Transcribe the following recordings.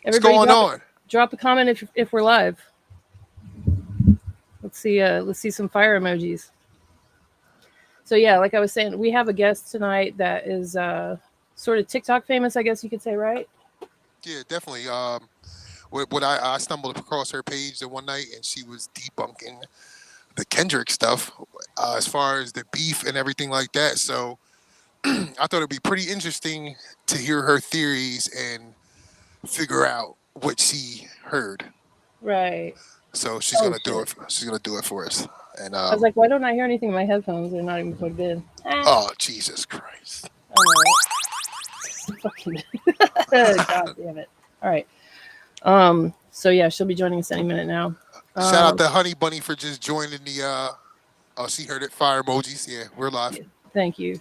What's going on? Drop a comment if we're live. Let's see some fire emojis. So yeah, like I was saying, we have a guest tonight that is sort of TikTok famous, I guess you could say, right? Yeah, definitely. What I stumbled across her page the one night, and she was debunking the Kendrick stuff as far as the beef and everything like that. So I thought it'd be pretty interesting to hear her theories and figure out what she heard. Right. So she's Oh gonna do shit. it. She's gonna do it for us. And I was like, why don't I hear anything in my headphones? They're not even plugged in. oh Jesus Christ! I know, right? Fucking God damn it! All right. So yeah, she'll be joining us any minute now. Shout out to Honey Bunny for just joining the. Oh, she heard it. Fire emojis. Yeah, we're live. Thank you.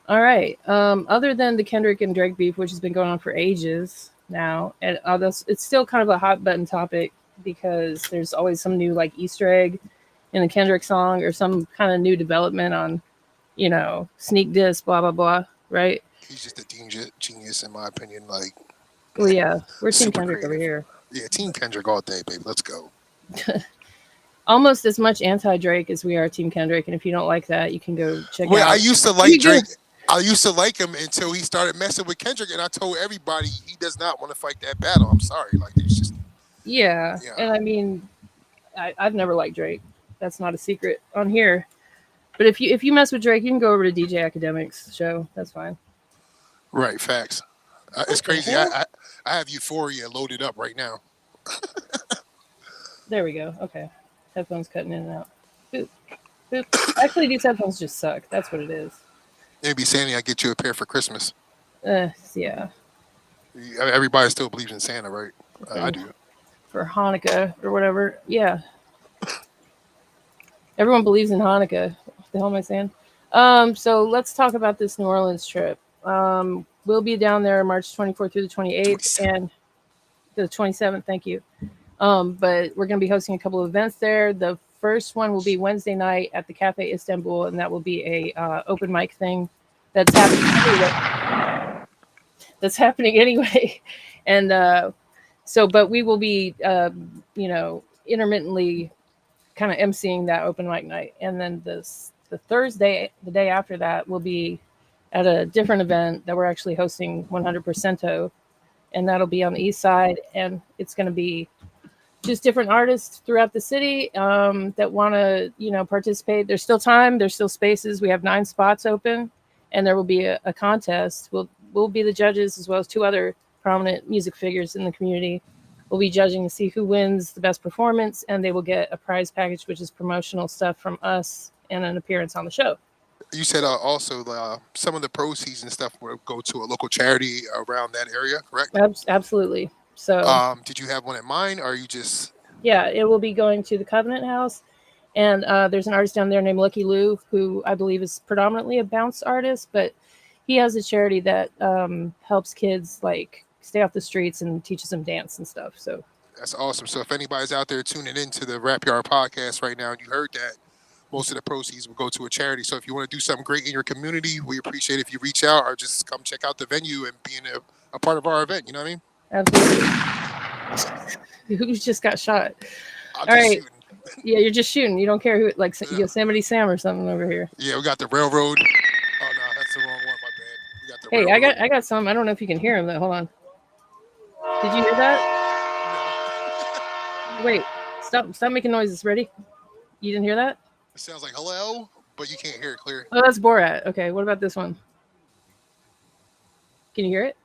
All right. Other than the Kendrick and Drake beef, which has been going on for ages now, and it's still kind of a hot button topic because there's always some new like Easter egg in a Kendrick song or some kind of new development on, sneak diss, blah blah blah. Right? He's just a genius in my opinion. Like, well, yeah, we're Team Kendrick creative over here. Yeah, Team Kendrick all day, baby. Let's go. Almost as much anti-Drake as we are Team Kendrick, and if you don't like that, you can go check out. I used to like Drake. I used to like him until he started messing with Kendrick, and I told everybody he does not want to fight that battle. I'm sorry, like it's just. Yeah. And I mean, I've never liked Drake. That's not a secret on here. But if you mess with Drake, you can go over to DJ Academic's show. That's fine. Right, facts. It's crazy. I have Euphoria loaded up right now. There we go. Okay. Headphones cutting in and out. Boop. Boop. Actually, these headphones just suck. That's what it is. Maybe Sandy, I get you a pair for Christmas. Yeah. Everybody still believes in Santa, right? I do. For Hanukkah or whatever. Yeah. Everyone believes in Hanukkah. What the hell am I saying? So let's talk about this New Orleans trip. We'll be down there March 24th through the 28th and the 27th. Thank you. But we're going to be hosting a couple of events there. The first one will be Wednesday night at the Cafe Istanbul, and that will be a open mic thing that's happening anyway. And but we will be, intermittently kind of emceeing that open mic night. And then the Thursday, the day after that, will be at a different event that we're actually hosting 100%, and that'll be on the east side. And it's going to be just different artists throughout the city that want to, participate. There's still time. There's still spaces. We have 9 spots open, and there will be a contest. We'll be the judges, as well as 2 other prominent music figures in the community. We'll be judging to see who wins the best performance, and they will get a prize package, which is promotional stuff from us and an appearance on the show. You said also some of the proceeds and stuff will go to a local charity around that area, correct? Absolutely. So, did you have one in mind, or are you just? Yeah, it will be going to the Covenant House, and there's an artist down there named Lucky Lou, who I believe is predominantly a bounce artist, but he has a charity that helps kids like stay off the streets and teaches them dance and stuff. So that's awesome. So if anybody's out there tuning into the Rap Yard podcast right now, and you heard that, most of the proceeds will go to a charity. So if you want to do something great in your community, we appreciate if you reach out or just come check out the venue and be a part of our event. You know what I mean? Absolutely. Who just got shot? All right. Shooting. Yeah, you're just shooting. You don't care who, like Yosemite Sam or something over here. Yeah, we got the railroad. Oh no, that's the wrong one. My bad. We got the railroad. I got some. I don't know if you can hear him. Hold on. Did you hear that? No. Wait. Stop making noises. Ready? You didn't hear that? It sounds like hello, but you can't hear it clear. Oh, that's Borat. Okay, what about this one? Can you hear it?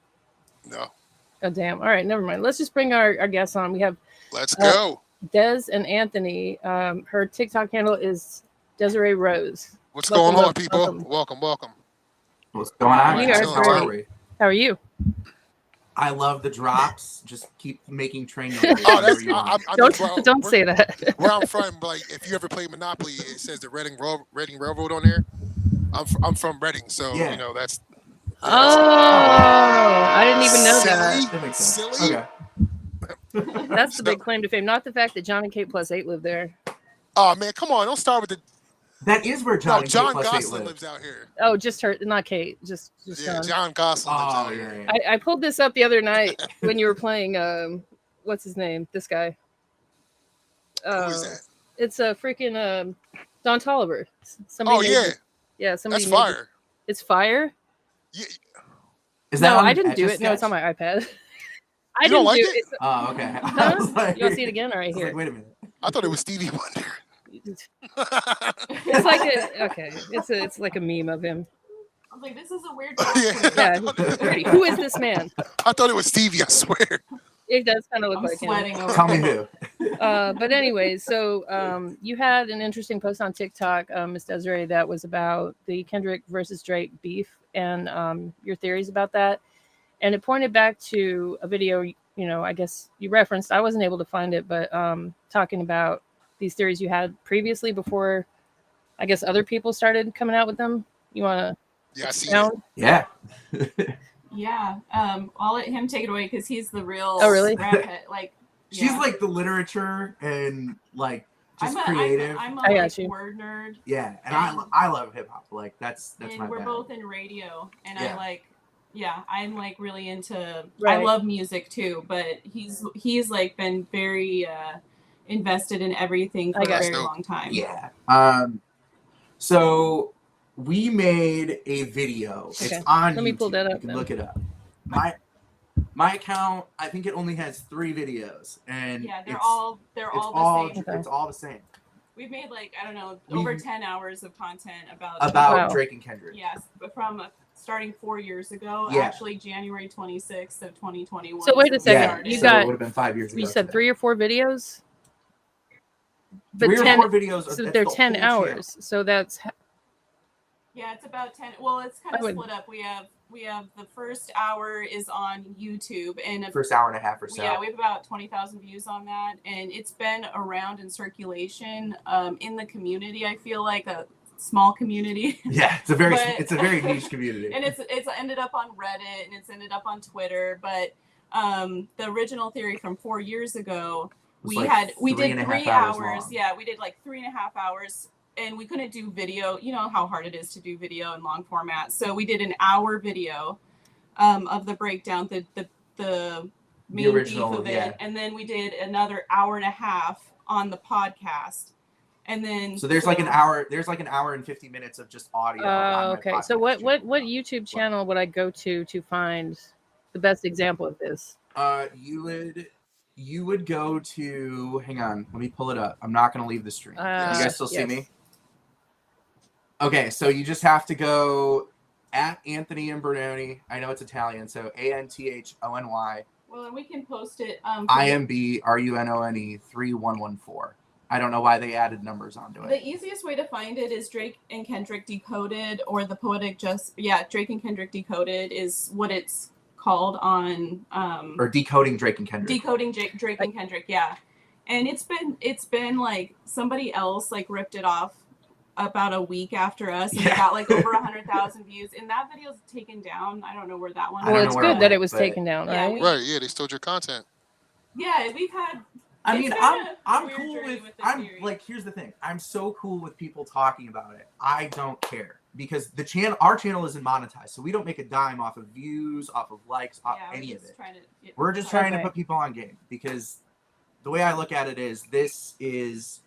No. Oh, damn. All right, never mind. Let's just bring our guests on. We have... Let's go. Des and Anthony. Her TikTok handle is Deseree Rose. What's going on, people? Welcome. What's going on? How are you? I love the drops. Just keep making train noises. Don't say that. Where I'm from, like if you ever play Monopoly, it says the Reading Railroad on there. I'm from Reading, so that's. I didn't even know that. That makes sense. Okay. That's the big claim to fame, not the fact that John and Kate +8 live there. Oh man, come on! Don't start with the. That is where John No, and Kate John plus 8 Gosling live. lives out here. Oh, just her, not Kate. Just Yeah, John. John Gosling lives Oh, out yeah, here. yeah. I pulled this up the other night when you were playing. What's his name? This guy. Who is that? It's a freaking Don Tolliver. Somebody Oh made yeah, this. Yeah, somebody that's made this. fire. It's fire. Yeah, Is that No, on I the didn't do Etch-a it. No, it's on sketch? my iPad. I You don't didn't like do it? it. Oh, okay. I Huh? was like, You want to see it again? All I right, was here. like, wait a minute. I thought it was Stevie Wonder. It's like a okay. It's like a meme of him. I was like, this is a weird Yeah. costume. Who is this man? I thought it was Stevie. I swear. It does kind of look I'm like him. sweating over Tell me here. who. But anyways, so you had an interesting post on TikTok, Miss Deseree, that was about the Kendrick versus Drake beef and your theories about that. And it pointed back to a video, I guess you referenced. I wasn't able to find it, but talking about these theories you had previously before, I guess other people started coming out with them. You want to Yeah, I see it. expound? Yeah. Yeah. I'll let him take it away because he's the real Oh, really? rap head. Like, She's yeah. like the literature and like just I'm creative. I'm a I got like, you. word nerd, Yeah, and I love hip hop. Like that's and my we're bag. both in radio, and Yeah. I'm like really into. I Right. love music too, but he's like been very invested in everything for I a got very you. long time. Yeah. So we made a video. Okay. It's on Let me pull YouTube. that You up can then. look it up. My account, I think it only has 3 videos, and Yeah, they're it's all the same. Okay. It's all the same We've made like I don't know We've- over 10 hours of content about Wow. Drake and Kendrick. yes, but from starting 4 years ago, Yeah. actually January 26th of 2021. So wait a we second. Yeah, started. You so got- it would have been 5 years ago. You said today. 3 or 4 videos, but 3 or 10. 4 videos. So that's they're the 10 whole channel. hours. So that's Yeah, it's about 10. Well, it's kind I of would- split up. We have the first hour is on YouTube, and First hour and a half or so. yeah, we have about 20,000 views on that, and it's been around in circulation in the community. I feel like a small community. Yeah, it's a very niche community. And it's ended up on Reddit and it's ended up on Twitter. But the original theory from 4 years ago, was we like did 3.5 3 hours hours. long. Yeah, we did like 3.5 hours, and we couldn't do video. You know how hard it is to do video in long format. So we did an hour video of the breakdown, the main original, beef of it, yeah. and then we did another hour and a half on the podcast. And then So there's like an hour. There's like an hour and 50 minutes of just audio. on my okay. So podcast what channel. YouTube channel would I go to find the best example of this? You would go to. Hang on, let me pull it up. I'm not gonna leave the stream. You guys still see yes. me? Okay, so you just have to go at Anthony Imbrunone. I know it's Italian, so ANTHONY well, and we can post it. IMBRUNONE 3114. I don't know why they added numbers onto it. The easiest way to find it is Drake and Kendrick Decoded, or the Poetic Drake and Kendrick Decoded is what it's called on Or decoding Drake and Kendrick. Decoding Drake and Kendrick, yeah. And it's been like somebody else like ripped it off about a week after us, and Yeah. it got like over 100,000 views. And that video's taken down. I don't know where that one. I don't Well, know it's where good it that it went, was but- taken down, Yeah, right? Right? Yeah, they stole your content. Yeah, we've had. I It's mean, been I'm a weird cool journey with the I'm theory. like, here's the thing. I'm so cool with people talking about it. I don't care because our channel isn't monetized, so we don't make a dime off of views, off of likes, off Yeah, any we're of just it. trying to get We're just trying to Okay. put people on game because the way I look at it is this is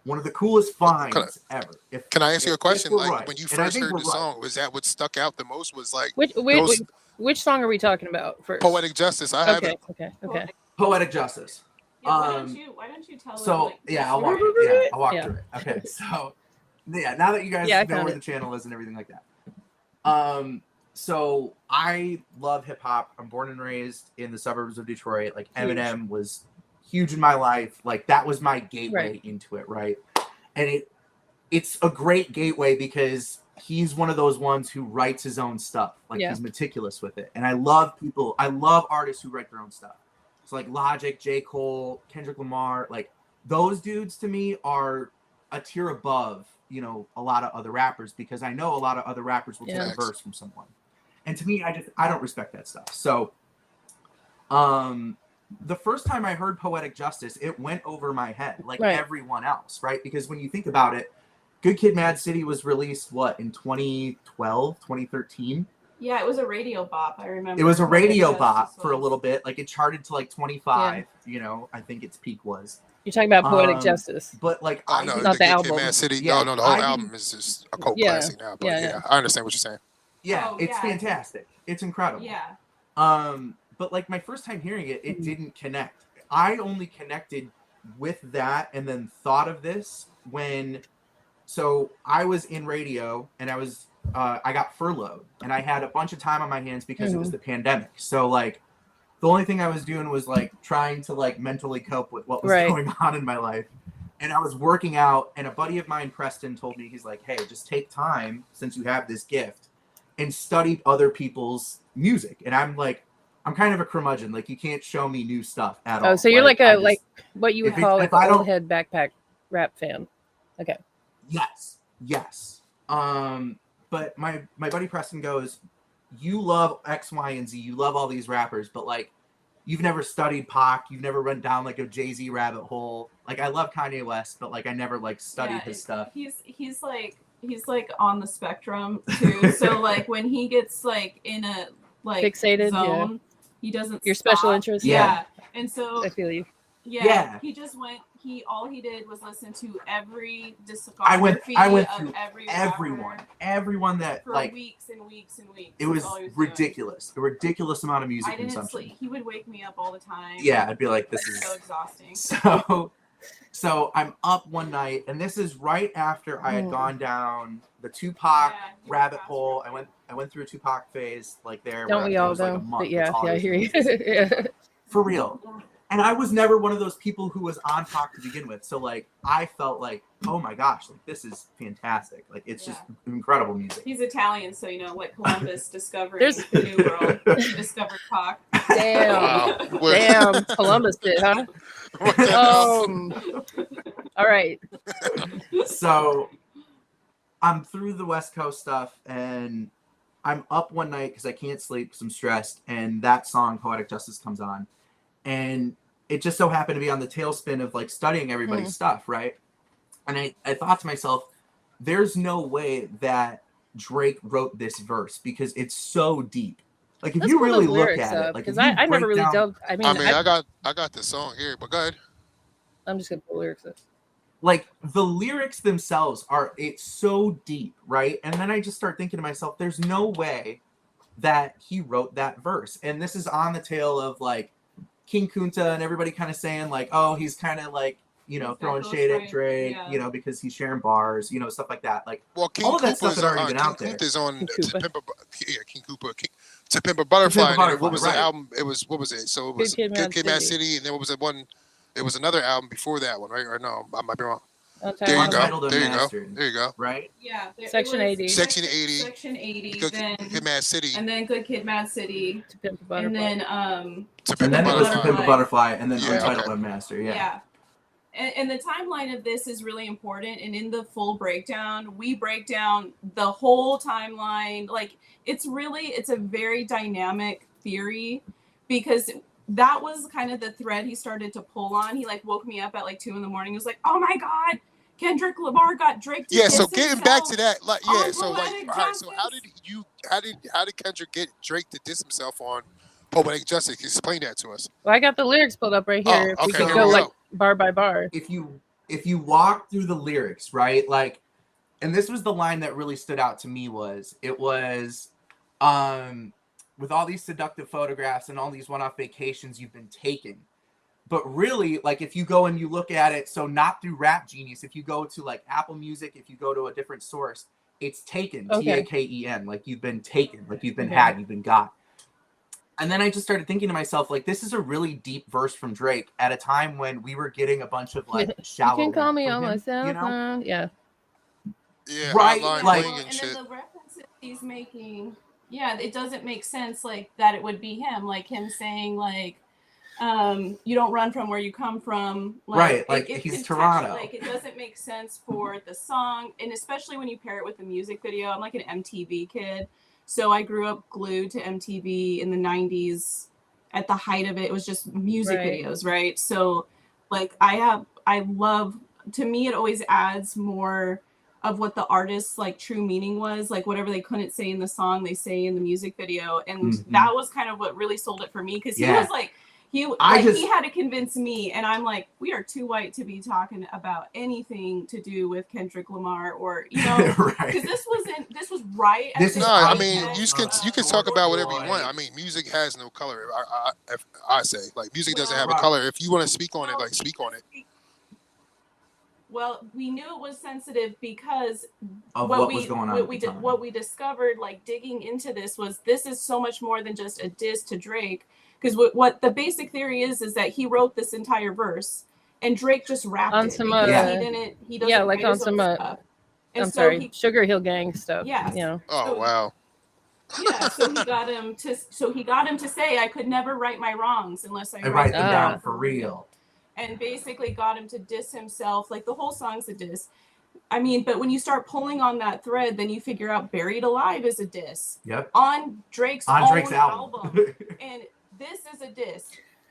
one of the coolest finds ever. Can I ask you a question? we're Like right, when you and I first think heard we're the right. song, was that what stuck out the most? Was like Which song are we talking about first? Poetic Justice. I have Okay, it. okay. Poetic Justice. Yeah, why don't you tell them? So like, yeah, this I'll walk. story? Yeah, I'll walk Yeah. through it. Okay, so yeah, now that you guys Yeah, I know found where it. the channel is and everything like that. So I love hip hop. I'm born and raised in the suburbs of Detroit. Like Huge. Eminem was huge in my life. Like that was my gateway Right. into it, right? And it's a great gateway because he's one of those ones who writes his own stuff. Like Yeah. he's meticulous with it. And I love artists who write their own stuff. So like Logic, J. Cole, Kendrick Lamar, like those dudes to me are a tier above, a lot of other rappers because I know a lot of other rappers will take Yeah. a verse from someone. And to me, I don't respect that stuff. So the first time I heard Poetic Justice, it went over my head like Right. everyone else, right? Because when you think about it, Good Kid, Mad City was released what in 2012, 2013? Yeah, it was a radio bop. I remember. It was a radio Justice bop for a was. little bit. Like it charted to like 25. You know, I think its peak was. You're talking about Poetic Justice. But like, Oh I no, think Not the the Good Kid, album. Mad City. Yeah, No, the whole I album think- is just a cult Yeah, classic now. But yeah, yeah, yeah. I understand what you're saying. yeah, Oh, it's yeah. fantastic. It's incredible. Yeah. But like my first time hearing it, it didn't connect. I only connected with that and then thought of this when, so I was in radio and I got furloughed and I had a bunch of time on my hands because it was the pandemic. So like the only thing I was doing was like trying to like mentally cope with what was going on in my life. And I was working out, and a buddy of mine, Preston, told me, he's like, hey, just take time since you have this gift and study other people's music. And I'm like, I'm kind of a curmudgeon. Like, you can't show me new stuff at all. Oh, so you're like I a just- like what you would if it- call if like I an don't- old head backpack rap fan. Okay. Yes. But my buddy Preston goes, you love X, Y, and Z. You love all these rappers, but like, you've never studied Pac. You've never run down like a Jay-Z rabbit hole. Like, I love Kanye West, but like, I never like studied his stuff. He's like on the spectrum too. So like when he gets like in a like Fixated, zone, he doesn't. Your special stop. interest. Yeah. And so I feel you. Yeah. he just went. All he did was listen to every discography I went of through every everyone that for like weeks and weeks and weeks. it That's was all he doing. ridiculous. A ridiculous amount of music I didn't consumption. sleep. He would wake me up all the time. Yeah, I'd be like, this It's is so exhausting. So I'm up one night, and this is right after I had gone down the Tupac Yeah, you rabbit were hole. I went through a Tupac phase like there. Don't where we it all was, like, a though? month. But yeah, That's all yeah, I was hear you. released. Yeah. For real. And I was never one of those people who was on Pac to begin with. So like I felt like, oh my gosh, like this is fantastic. Like it's just incredible music. He's Italian, so you know, like Columbus discovering There's- the New World. He discovered Pac. Damn. Wow. Damn. Columbus did, huh? What the hell? All right. So I'm through the West Coast stuff, and I'm up one night because I can't sleep because I'm stressed, and that song Poetic Justice comes on, and it just so happened to be on the tailspin of like studying everybody's stuff, right? And I thought to myself, there's no way that Drake wrote this verse because it's so deep. Like if Let's you pull really those look lyrics at up, it, like if because you I never break really down- delved. I mean, I got the song here, but go ahead. I'm just gonna pull lyrics up. like the lyrics themselves it's so deep, right? And then I just start thinking to myself, there's no way that he wrote that verse. And this is on the tail of like King Kunta and everybody kind of saying like, oh, he's kind of like, you know, He's throwing got shade those at Drake, yeah. you know, because he's sharing bars, you know, stuff like that. Like Well, King all of that stuff Koopa's had already been King out there. Koopa's on King To Koopa. Pimp a, King Koopa, To Pimp a Butterfly. Butterfly, and what was right. the album? It was, what was it? So it was Good Kid, Mad City, and then what was it one? It was another album before that one, right? Or no, I might be wrong. Okay. There you Untitled go. and There you go. Mastered. There you go. Right? Yeah. Section 80. Section 80. Section 80. Good Then Kid, Mad City. and then Good Kid, Mad City. To Pimp a And Butterfly. then To And Pimp a then it was To Butterfly. Pimp a Butterfly, and then Yeah, Untitled okay. and Master. yeah. And the timeline of this is really important. And in the full breakdown, we break down the whole timeline. Like it's a very dynamic theory because that was kind of the thread he started to pull on. He like woke me up at like 2 a.m. He was like, "Oh my God, Kendrick Lamar got Drake." To Yeah, so diss getting back to himself that, like, on yeah, so like, Poetic all right, so how did Kendrick get Drake to diss himself on Poetic Justice? Explain that to us. Well, I got the lyrics pulled up right here. Oh, If we okay, could here go we like go. bar by bar. If you walk through the lyrics, right? Like, and this was the line that really stood out to me was with all these seductive photographs and all these one-off vacations you've been taking. But really, like if you go and you look at it, so not through Rap Genius, if you go to like Apple Music, if you go to a different source, it's taken, Okay. Taken, like you've been taken, like you've been Okay. had, you've been got. And then I just started thinking to myself, like, this is a really deep verse from Drake at a time when we were getting a bunch of like You shallow. can call rap me from on him, my cell you know? phone. Yeah. Yeah, Right, Hotline like- Bling and and shit. then the references he's making, yeah, it doesn't make sense like that it would be him, like him saying like you don't run from where you come from, Right, like, he's Toronto. like it doesn't make sense for the song, and especially when you pair it with the music video. I'm like an MTV kid, so I grew up glued to MTV in the 90s. At the height of it was just music Right. videos, right? So like I love, to me it always adds more of what the artist's like true meaning was, like whatever they couldn't say in the song, they say in the music video, and that was kind of what really sold it for me, because he was like, he had to convince me, and I'm like, we are too white to be talking about anything to do with Kendrick Lamar, or because this was right. I mean, you can talk about whatever you want. I mean, music has no color. I say, like, music doesn't have a color. If you want to speak on it, like, speak on it. Well, we knew it was sensitive because of what was going on. What we discovered, like digging into this is so much more than just a diss to Drake. Because what the basic theory is that he wrote this entire verse and Drake just rapped on it. some he doesn't like on some stuff. I'm sorry, Sugar Hill Gang stuff. Yeah. You know. Oh wow. Yeah, so he got him to say, I could never right my wrongs unless I write them down for real. And basically got him to diss himself. Like the whole song's a diss. I mean, but when you start pulling on that thread, then you figure out Buried Alive is a diss. Yep. On Drake's album. And this is a diss.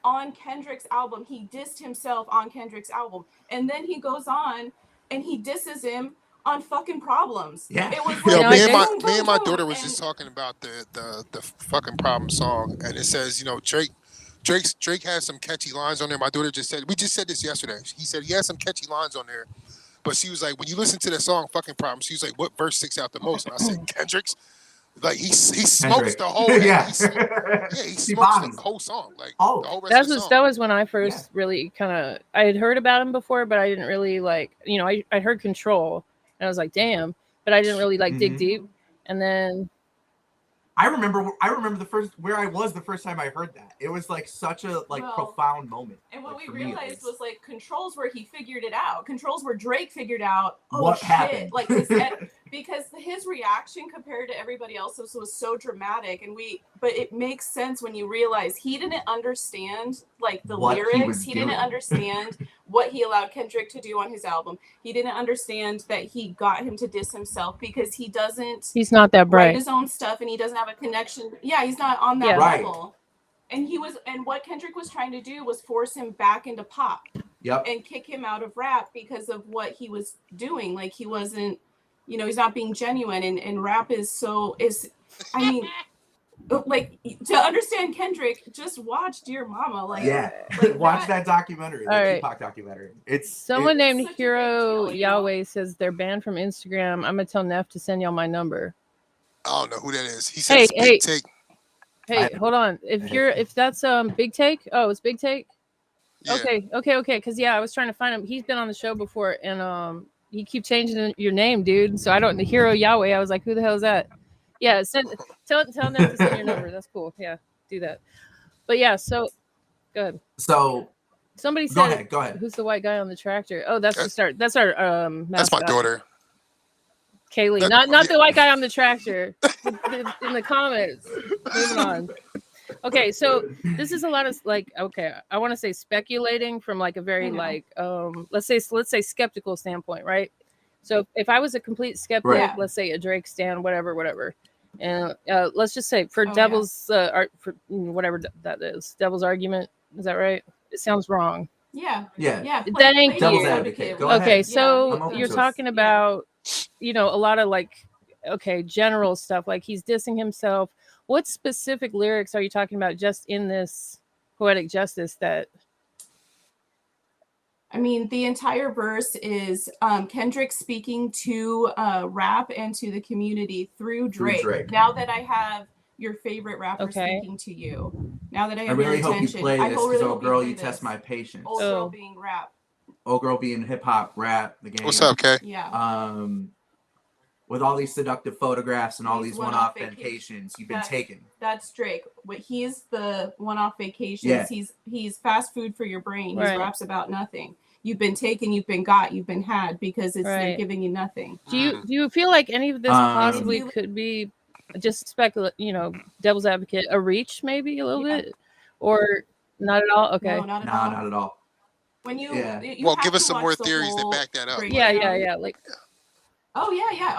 On Kendrick's album, he dissed himself on Kendrick's album. And then he goes on and he disses him on fucking Problems. Yeah. It was like, me and my daughter was just talking about the fucking Problem song, and it says, Drake has some catchy lines on there. My daughter we just said this yesterday. He said he has some catchy lines on there, but she was like, when you listen to the song "Fucking Problem," she was like, what verse sticks out the most? And I said, Kendrick's. Like he smokes the whole he smokes the whole song. Like the whole rest of the song. That was when I first really kind of, I had heard about him before, but I didn't really like, I heard Control and I was like, damn, but I didn't really like dig deep. And then I remember where I was the first time I heard that. It was like such a profound moment. And what we realized was like Control's where he figured it out. Control's where Drake figured out what happened. Like because his reaction compared to everybody else's was so dramatic, but it makes sense when you realize he didn't understand like the lyrics. He didn't understand what he allowed Kendrick to do on his album. He didn't understand that he got him to diss himself because he's not that bright. Write his own stuff and he doesn't have a connection. Yeah, he's not on that level. And what Kendrick was trying to do was force him back into pop. Yep. And kick him out of rap because of what he was doing. Like he wasn't, he's not being genuine, and rap like to understand Kendrick, just watch Dear Mama. Watch that documentary, Tupac documentary. Someone named Hero Yahweh says they're banned from Instagram. I'm gonna tell Neff to send y'all my number. I don't know who that is. He says Big Take. Hey, hold on. If that's Big Take, it's Big Take. Yeah. Okay. Because I was trying to find him. He's been on the show before, and you keep changing your name, dude. So I don't. The Hero Yahweh. I was like, who the hell is that? Yeah, tell them to send your number. That's cool. Yeah, do that. But yeah, so go ahead. So somebody said, go ahead. Who's the white guy on the tractor? Oh, that's our mascot. That's my daughter. Kaylee, not the white guy on the tractor. In the comments. Moving on. Okay, so this is a lot of I want to say speculating from like a very let's say skeptical standpoint, right? So if I was a complete skeptic, let's say a Drake stan, whatever, and let's just say for devil's for whatever that is, devil's argument, is that right? It sounds wrong. Yeah. That ain't devil's advocate. Go okay, ahead. so you're talking about a lot of general stuff, like he's dissing himself. What specific lyrics are you talking about just in this Poetic Justice that? I mean, the entire verse is Kendrick speaking to rap and to the community through Drake. Now that I have your favorite rapper speaking to you. Now that I have your attention. Hope you play this because, oh girl, you test my patience. Old girl being rap. Old girl being hip hop, rap, the game. What's up, Kay? Yeah. With all these seductive photographs and all these one-off vacations you've been taking. That's Drake. He's the one-off vacations. Yeah. He's fast food for your brain. He raps about nothing. You've been taken, you've been got, you've been had because they're giving you nothing. Do you feel like any of this possibly could be just devil's advocate, a reach maybe a little bit, or not at all? Okay, no, not at all. When you give us some more theories that back that up. Yeah.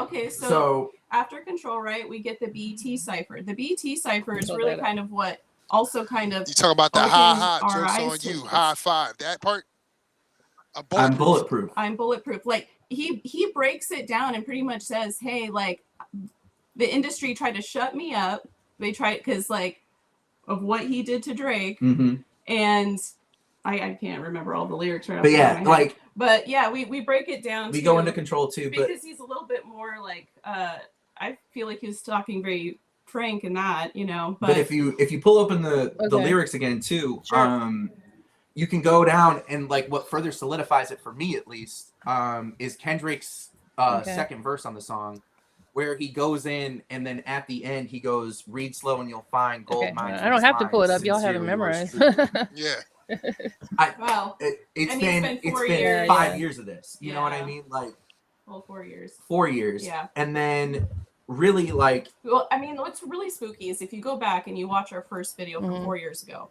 Okay, so after Control, right, we get the BET cipher. The BET cipher is really kind of what also kind of you talk about the jokes on you, high five, that part. I'm bulletproof. I'm bulletproof. Like he breaks it down and pretty much says, hey, like the industry tried to shut me up. They tried because like of what he did to Drake, and I can't remember all the lyrics right off But the top of yeah, my head. like but yeah, we break it down. we to, go into Control too, but because he's a little bit more like I feel like he was talking very frank in that, you know. but if you pull open the Okay. lyrics again too, Sure. you can go down and like what further solidifies it for me at least is Kendrick's Okay. second verse on the song, where he goes in and then at the end he goes, read slow and you'll find gold Okay. mines. I don't have to pull it up. Y'all have it memorized. Yeah. well, It's I mean, been it's been 4 5 years. years of this. You know what I Yeah. mean? Like well, 4 years. 4 years. Yeah. And then really like Well, I mean, what's really spooky is if you go back and you watch our first video from Mhm. 4 years ago.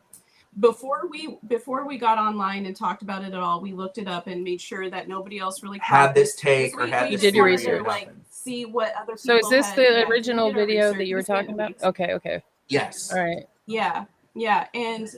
Before we got online and talked about it at all, we looked it up and made sure that nobody else really had this because take or we had You this did your theory research. or like nothing. see what other people So is this had, the yeah, we original did our video research. that you were We spent talking about? weeks. Okay. Yes. All right. Yeah, and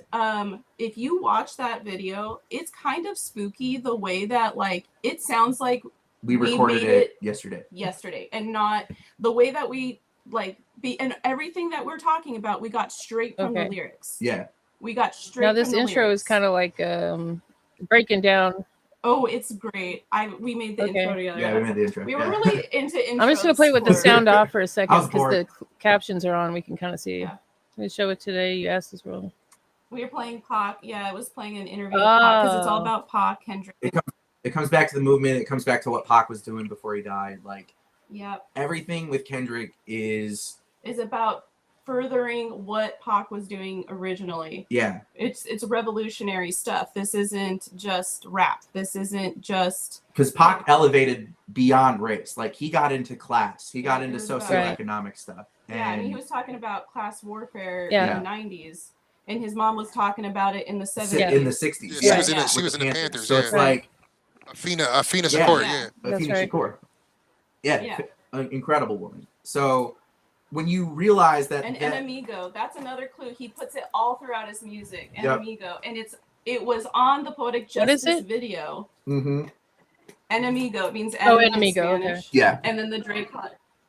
if you watch that video, it's kind of spooky the way that like it sounds like We we recorded made it yesterday. and not the way that we like and everything that we're talking about we got straight from the Okay. lyrics. Yeah. We got straight Now this from the intro lyrics. is kind of like breaking down. Oh, it's great. We made the Okay. intro together. Yeah, we made the intro. We were Yeah. really into intros. I'm just gonna play with the for- sound off for a I second was because bored. the captions are on. We can kind of see. Yeah. Let me show it today. You asked as well. We were playing Pac. Yeah, it was playing an interview with Pac because it's all Oh. about Pac, Kendrick. It comes back to the movement. It comes back to what Pac was doing before he died. Like Yep. everything with Kendrick is About furthering what Pac was doing originally. yeah. It's revolutionary stuff. This isn't just rap. This isn't just Because Pac elevated beyond race. Like he got into class. He got Yeah, into it was about- socioeconomic stuff. yeah. And he And was talking about class warfare Yeah. in the 90s, and his mom was talking about it in the 70s. Yeah. in the 60s. Yeah, she was in with she was in the Panthers, So it's yeah. like Afina Yeah. Shakur, Yeah. yeah. That's Afina right. Shakur. Yeah, Yeah. an incredible woman. So when you realize that, And that Enemigo, that's another clue. He puts it all throughout his music. Yep. Enemigo, and it was on the Poetic What is Justice it? video. Mhm. Enemigo, it means Oh, enemy in Enemigo, okay. Spanish. Yeah. And then the Drake,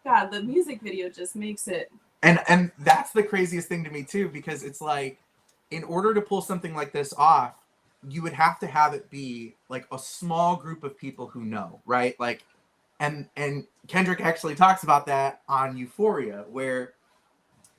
God, the music video just makes it. And that's the craziest thing to me too, because it's like, in order to pull something like this off, you would have to have it be like a small group of people who know, right? Like, and Kendrick actually talks about that on Euphoria, where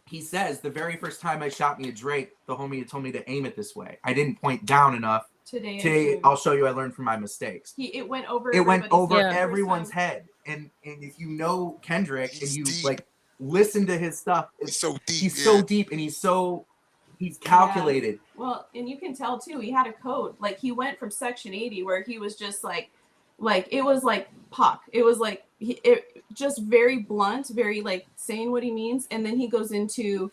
he says the very first time I shot me a Drake, the homie had told me to aim it this way. I didn't point down enough. Today I'll show you I learned from my mistakes. It went over. It went over Yeah. everyone's head, and if you know Kendrick and He's you deep. like listen to his stuff, He's so deep. he's yeah. so deep and he's calculated. Well, and you can tell too. He had a code. Like he went from Section 80, where he was just like it was like Pac. It was like it just very blunt, very like saying what he means, and then he goes into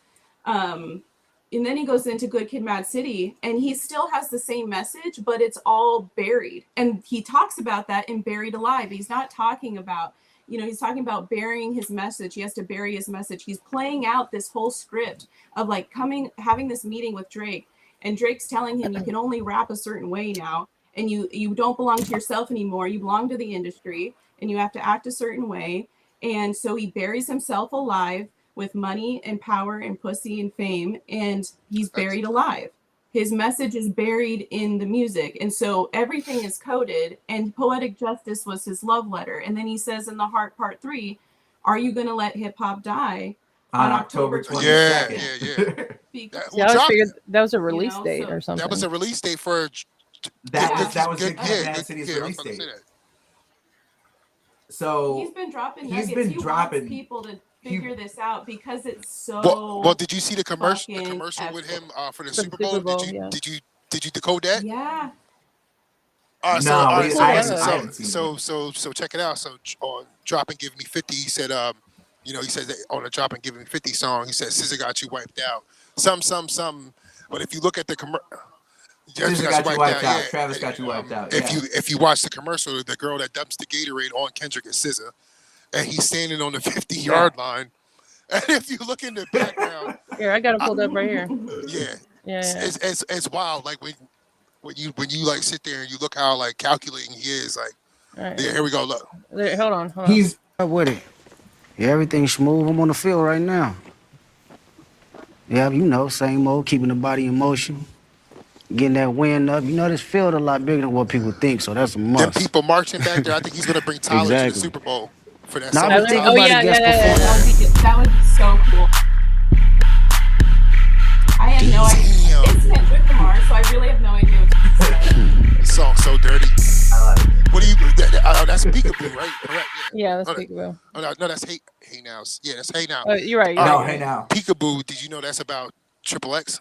Good Kid, Mad City, and he still has the same message, but it's all buried. And he talks about that in Buried Alive. He's not talking about, he's talking about burying his message. He has to bury his message. He's playing out this whole script of like having this meeting with Drake, and Drake's telling him you can only rap a certain way now, and you don't belong to yourself anymore. You belong to the industry, and you have to act a certain way. And so he buries himself alive with money and power and pussy and fame, and he's buried alive. His message is buried in the music, and so everything is coded, and Poetic Justice was his love letter. And then he says in The Heart Part 3, are you going to let hip-hop die On October 22nd. Yeah. Because See, I always figured that was a release know, date so- or something. That was a release date for that was good. Good Kid, Mad City's Yeah, I was release about to say date. that. So he's been dropping he's nuggets. been He dropping- wants people to figure this out because it's so Well, did you see the commercial? The fucking commercial with him for the For the Super Bowl? Super Bowl, Did you yeah. did you decode that? yeah. All right, No, all I haven't seen so check it out. So on Drop and Give Me 50, he said, he said that on the Drop and Give Me 50 song, he said, "SZA got you wiped out." Some. But if you look at the commercial, SZA got you wiped out. Travis got you wiped out. If you watch the commercial, the girl that dumps the Gatorade on Kendrick is SZA, and he's standing on the 50-yard line. And if you look in the background, Here, I got it pulled up right here. yeah, Yeah. it's wild. Like when you like sit there and you look how like calculating he is, like All right. Yeah, here we go. Look. There, hold on. He's Up with it. Yeah, everything's smooth. I'm on the field right now. Yeah, you know, same old, keeping the body in motion, getting that wind up. You know, this field a lot bigger than what people think, so that's a Them must. people marching back there. I think he's gonna bring Tyler to the Exactly. Super Bowl for that. Now, I second was thinking time. Oh, about yeah, a guest yeah, yeah, performance. That would be so cool. I have no idea. Damn. It's Kendrick Lamar, so I really have no idea what to say. This song's so dirty. I like it. What do you? That's Peekaboo, right? Correct. Yeah, that's Oh, that- peekaboo. Oh no, that's Hey Now. Yeah, that's Hey Now. Oh, you're right. You're All No, right. hey now. Peekaboo. Did you know that's about Triple X?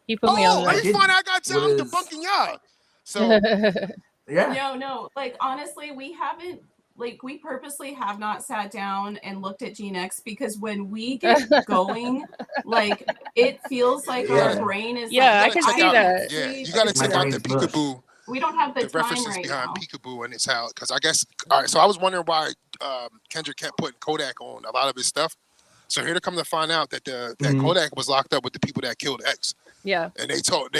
He put me on Let me did- find out. I got time. what I'm is- debunking y'all. So that. Yeah. No. Like honestly, we haven't. Like we purposely have not sat down and looked at Gene X because when we get going, like it feels like Yeah. our brain is. Yeah, like, I can check see out, that. Yeah, you gotta My check out the brain's mush. Peekaboo. We don't have the The time references right behind now. Peekaboo and its how, because I guess all right. So I was wondering why Kendrick kept putting Kodak on a lot of his stuff. So here to come to find out that that Mhm. Kodak was locked up with the people that killed X, Yeah. and they told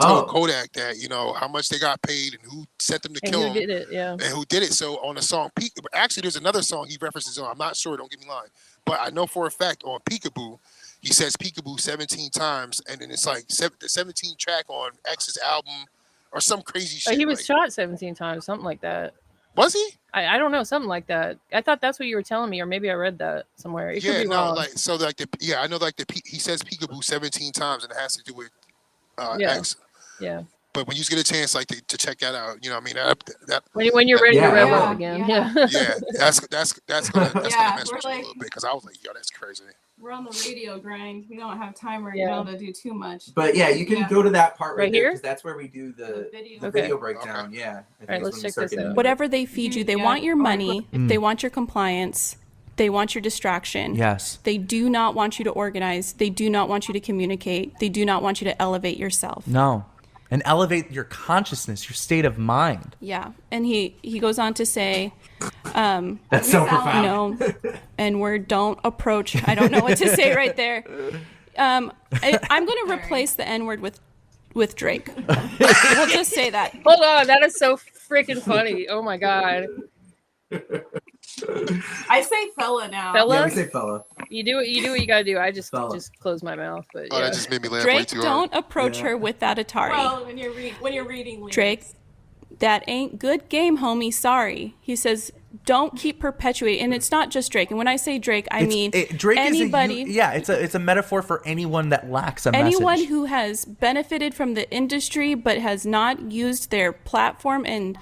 Oh. Kodak that how much they got paid and who sent them to And kill who him did it? Yeah. and who did it. So on the song actually there's another song he references on. I'm not sure. Don't get me lying, but I know for a fact on Peekaboo he says Peekaboo 17 times, and then it's like the 17th track on X's album or some crazy Oh, shit. he was like- shot 17 times, something like that. Was he? I don't know, something like that. I thought that's what you were telling me, or maybe I read that somewhere. It could Yeah, be no, wrong. like so, like I know, like he says Peekaboo 17 times, and it has to do with Yeah. X. Yeah. But when you get a chance, like to check that out, you know, what I mean, that When you're ready Yeah, to rev yeah. up again. Yeah. Yeah. yeah, that's gonna Yeah, mess we're with you a like- little bit because I was like, yo, that's crazy. We're on the radio grind. We don't have time right Yeah. now to do too much. But yeah, you can Yeah. go to that part Right right there here? because that's where we do the Video. Okay. video breakdown. Yeah. I think All right, it's let's when we check start this getting out. into Whatever they feed you, they Yeah. want your Or money, they want your compliance, they want your distraction. Yes. They do not want you to organize. They do not want you to communicate. They do not want you to elevate yourself. No. And elevate your consciousness, your state of mind. Yeah. And he goes on to say, That's so You profound. you know, and word don't approach. I don't know what to say right there. I'm going to replace the N word with Drake. We'll just say that. Hold on, that is so freaking funny. Oh my god. I say fella now. Fella? Yeah, we say fella. You do what you gotta do. I just Fella. close my mouth. But Oh, yeah. that just made me laugh way Drake, too hard. don't approach Yeah. her with that Atari. Well, when you're reading lyrics. Drake, that ain't good game, homie. Sorry. He says, don't keep perpetuating. And it's not just Drake. And when I say Drake, I mean Drake anybody. it's a metaphor for anyone that lacks a Anyone message. who has benefited from the industry but has not used their platform and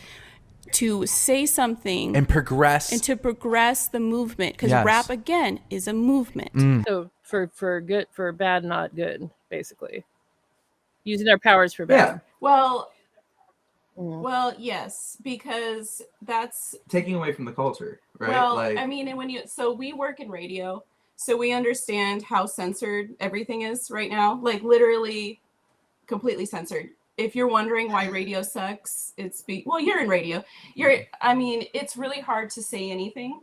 to say something and progress. and to progress the movement, because Yes. rap again is a movement. So for good, for bad, not good, basically. Using their powers for Yeah. bad. Well, Mm. well, yes, because that's Taking away from the culture, right? well. like, I mean, and we work in radio, so we understand how censored everything is right now. Like literally, completely censored. If you're wondering why radio sucks, well, you're in radio. I mean, it's really hard to say anything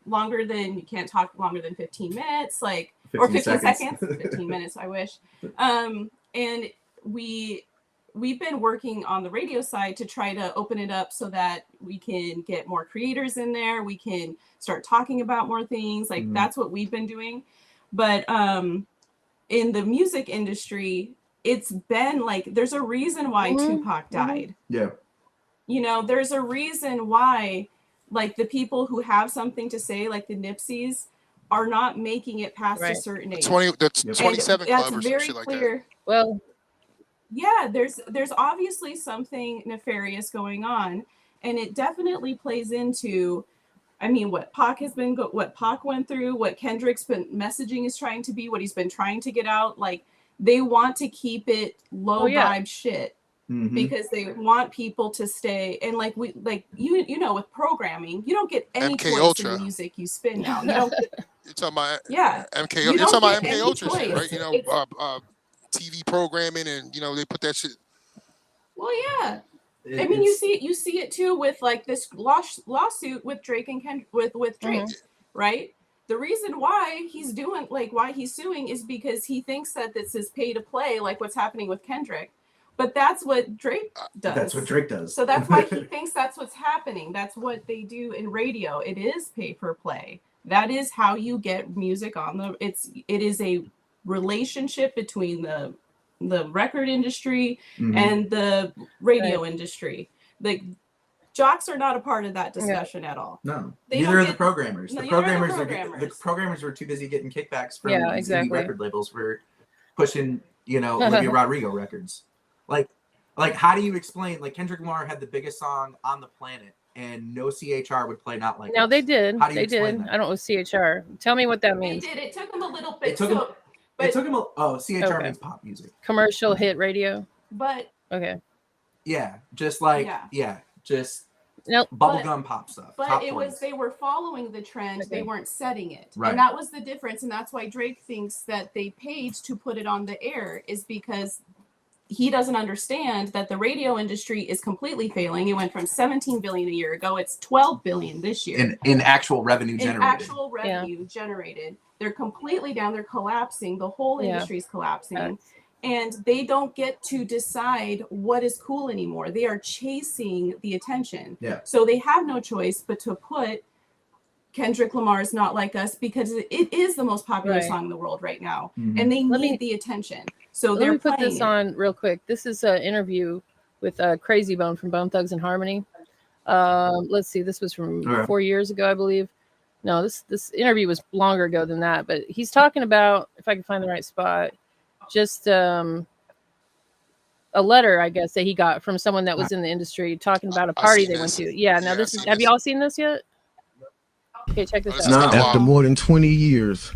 longer than you can't talk longer than 15 minutes, like or 15 seconds. 15 minutes, I wish. And we've been working on the radio side to try to open it up so that we can get more creators in there. We can start talking about more things. Like that's what we've been doing. But in the music industry, it's been like there's a reason why Tupac died. yeah. You know, there's a reason why like the people who have something to say, like the Nipseys, are not making it past a Right. certain age. 27 And club or some very shit like that. clear. Well, Yeah, there's obviously something nefarious going on, and it definitely plays into, I mean, what Pac went through, what Kendrick's been messaging is trying to be, what he's been trying to get out. Like they want to keep it low Oh, yeah. vibe shit Mhm. because they want people to stay. And like you know, with programming, you don't get any MK choice Ultra. in the music you spin now. You don't get, You're talking about yeah. MK. You You're don't talking about get MK any Ultra shit, choice. right? You know, It's- TV programming, and you know they put that shit. Well, yeah. I mean, you see it too with like this lawsuit with Drake and with Drake, right? The reason why he's suing is because he thinks that this is pay to play, like what's happening with Kendrick. But that's what Drake does. That's what Drake does. So that's why he thinks that's what's happening. That's what they do in radio. It is pay per play. That is how you get music on the. It is a relationship between the record industry and the radio industry. Like, jocks are not a part of that discussion at all. No, They neither don't are the get- programmers. No, The neither are the programmers, the programmers were too busy getting kickbacks from Yeah, these exactly. indie record labels for pushing, Olivia Rodrigo records. Like how do you explain? Like, Kendrick Lamar had the biggest song on the planet, and no CHR would play Not Like Now Us. they did. How do you They explain did. that? I don't know CHR. Tell me what that They means. did. It took them a little bit. It took him. but, It took him. CHR Okay. means pop music. Commercial hit radio. but Okay. Yeah, just like Yeah. just Now, bubblegum pop stuff. But top it 40s. was they were following the trend. Okay. They weren't setting it. Right. And that was the difference. And that's why Drake thinks that they paid to put it on the air, is because he doesn't understand that the radio industry is completely failing. It went from 17 billion a year ago. It's 12 billion this year. in actual revenue In generated. actual revenue generated. They're completely down. They're collapsing. The whole Yeah. industry is collapsing. And they don't get to decide what is cool anymore. They are chasing the attention. Yeah. So they have no choice but to put Kendrick Lamar's Not Like Us, because it is the most popular Right. song in the world right now. Mhm. And they Let need me- the attention. So let they're me put playing this it. on real quick. This is an interview with Crazy Bone from Bone Thugs and Harmony. Let's see. This was from Okay. 4 years ago, I believe. No, this interview was longer ago than that. But he's talking about, if I can find the right spot, just a letter, I guess, that he got from someone that was in the industry talking about a I party seen they went this. to. Yeah. Now Yeah, this I is. seen Have this. you all seen this yet? Okay, check this This out. is No. kinda After wild. more than 20 years,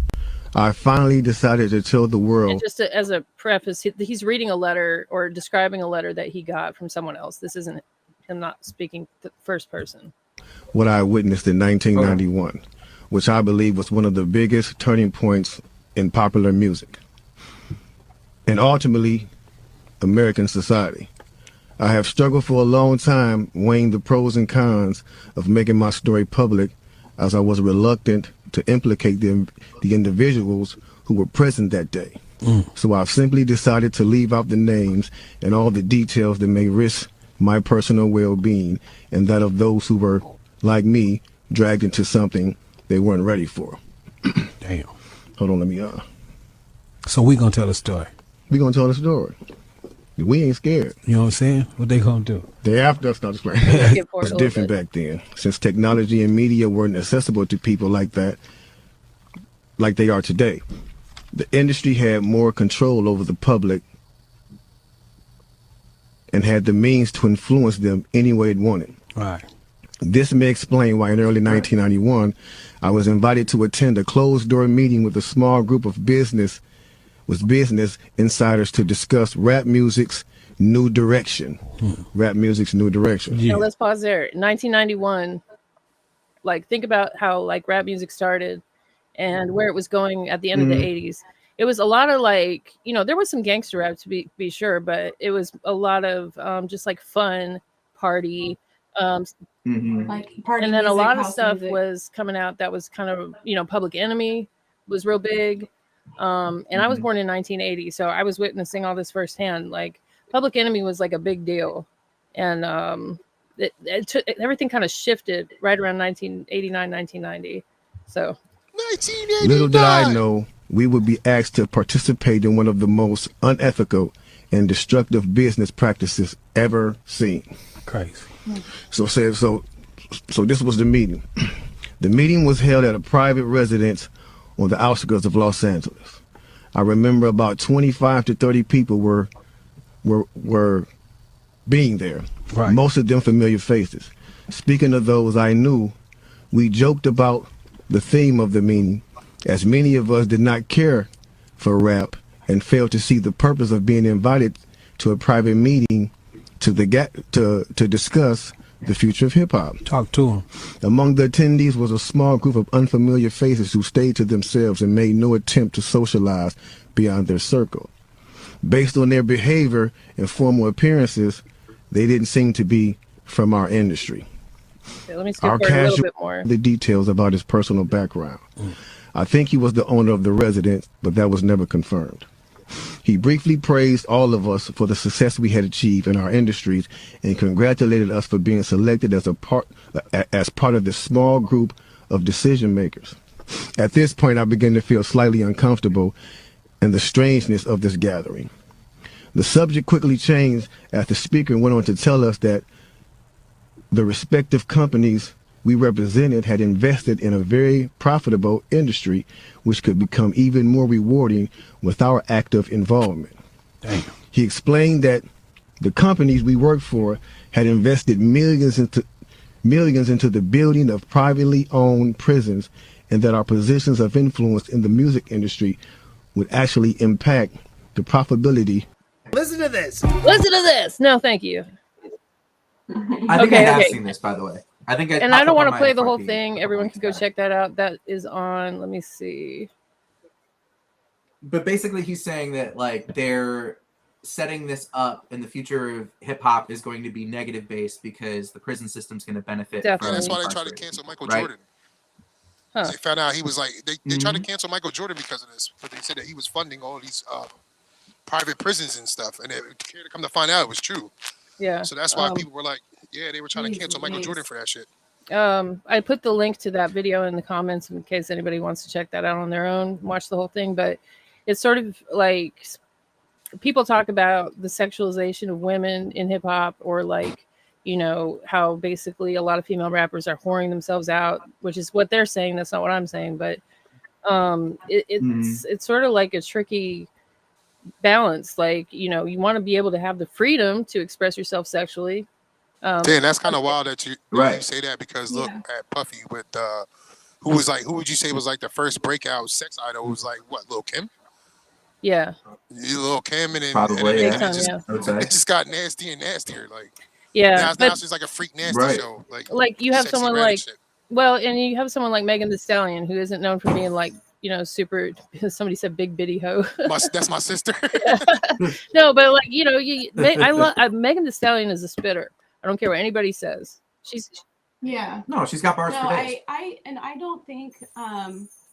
I finally decided to tell the And world just as a preface, he's reading a letter or describing a letter that he got from someone else. This isn't him not speaking the first person. what I witnessed in 1991, which I believe was one of the biggest turning points in popular music and ultimately American society. I have struggled for a long time weighing the pros and cons of making my story public, as I was reluctant to implicate the individuals who were present that day. So I've simply decided to leave out the names and all the details that may risk my personal well-being and that of those who were, like me, dragged into something they weren't ready for. Damn. Hold on, let me So we gonna tell a story. we gonna tell the story. We ain't scared. You know what I'm saying? What they gonna do? They after us, not just playing. Skip forward It's a little different bit. back then, since technology and media weren't accessible to people like that, like they are today. The industry had more control over the public and had the means to influence them any way it wanted. Right. This may explain why in early 1991, I was invited to attend a closed-door meeting with a small group of business insiders to discuss rap music's new direction. Rap music's new direction. Yeah. Now let's pause there. 1991. Like, think about how like rap music started and where it was going at the end of the 80s. It was a lot of like, there was some gangster rap to be sure, but it was a lot of just like fun party. Like party And then a music, lot of house stuff music. was coming out that was kind of, Public Enemy was real big. And I was born in 1980, so I was witnessing all this firsthand. Like, Public Enemy was like a big deal. And everything kind of shifted right around 1989, 1990. So 1989. Little did I know we would be asked to participate in one of the most unethical and destructive business practices ever seen. Crazy. So this was the meeting. The meeting was held at a private residence on the outskirts of Los Angeles. I remember about 25 to 30 people were being there. Right. Most of them familiar faces. Speaking of those I knew, we joked about the theme of the meeting, as many of us did not care for rap and failed to see the purpose of being invited to a private meeting to discuss the future of hip-hop. Talk to him. Among the attendees was a small group of unfamiliar faces who stayed to themselves and made no attempt to socialize beyond their circle. Based on their behavior and formal appearances, they didn't seem to be from our industry. okay, let me skip Our forward a little casual bit more. the details about his personal background. I think he was the owner of the residence, but that was never confirmed. He briefly praised all of us for the success we had achieved in our industries and congratulated us for being selected as part of this small group of decision makers. At this point, I began to feel slightly uncomfortable in the strangeness of this gathering. The subject quickly changed as the speaker went on to tell us that the respective companies we represented had invested in a very profitable industry, which could become even more rewarding with our active involvement. Damn. He explained that the companies we worked for had invested millions into the building of privately owned prisons, and that our positions of influence in the music industry would actually impact the profitability. Listen to this. Listen to this. No, thank you. I think Okay, I have okay. seen this, by the way. I think And I don't want to play the whole FYP thing. a Everyone couple can go weeks back. check that out. That is on. Let me see. But basically, he's saying that like they're setting this up, and the future of hip hop is going to be negative based because the prison system's going to benefit. Definitely. From That's why they tried to incarcerated cancel people, Michael right? Jordan. Huh. They found out he was like they tried to Mhm. cancel Michael Jordan because of this, but they said that he was funding all these private prisons and stuff, and it come to find out it was true. Yeah. So that's why people were like, yeah, they were trying to cancel Michael Jordan for that shit. I put the link to that video in the comments in case anybody wants to check that out on their own, watch the whole thing. But it's sort of like people talk about the sexualization of women in hip hop, or like, you know, how basically a lot of female rappers are whoring themselves out, which is what they're saying. That's not what I'm saying, but it's sort of like a tricky balance. Like, you know, you want to be able to have the freedom to express yourself sexually. Dan, that's kind of wild that you say that, because look Yeah. at Puffy with who would you say was like the first breakout sex idol? It was like what, Lil Kim? Yeah. Lil Kim, and then Probably, and yeah. then it, just, Yeah. I would say. it just got nasty and nastier. Like Yeah. now But she's like a freak nasty Right. show. like you have sexy someone red and like, shit. well, and you have someone like Megan Thee Stallion, who isn't known for being like, you know, super, somebody said big bitty hoe. That's my sister. No, but like, you know, I love Megan Thee Stallion is a spitter. I don't care what anybody says. She's Yeah. No, she's got bars No, for days. I don't think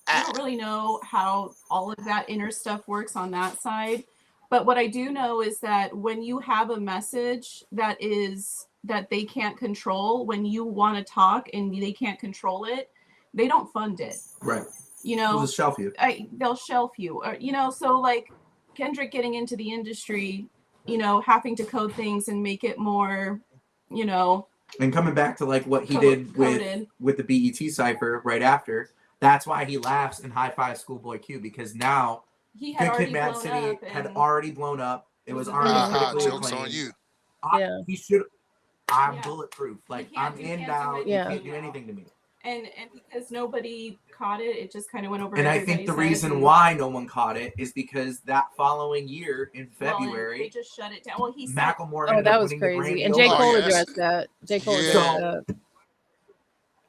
I don't really know how all of that inner stuff works on that side. But what I do know is that when you have a message that they can't control, when you want to talk and they can't control it, they don't fund it. Right. You know, They'll just shelf you. they'll shelf you. Or, you know, so like Kendrick getting into the industry, you know, having to code things and make it more, you know, And coming back to like what he Coded. did with the BET cipher right after, that's why he laughs in High Five Schoolboy Q, because now he had Good already Kid, Mad blown City up had and already blown up. It was already Haha, critically jokes on acclaimed. you. Yeah. He should. I'm Yeah. bulletproof. Like can't I'm do in cancer now. with You Yeah. can't do anything to me. and because nobody caught it, it just kind of went over. And I think the everybody's reason heads. why no one caught it is because that following year in Well, and February, they just shut it down. Well, he said Macklemore Oh, ended that up was winning the crazy. Grammy And J. over- Cole Oh, yes. addressed that. J. Cole Yeah. addressed that.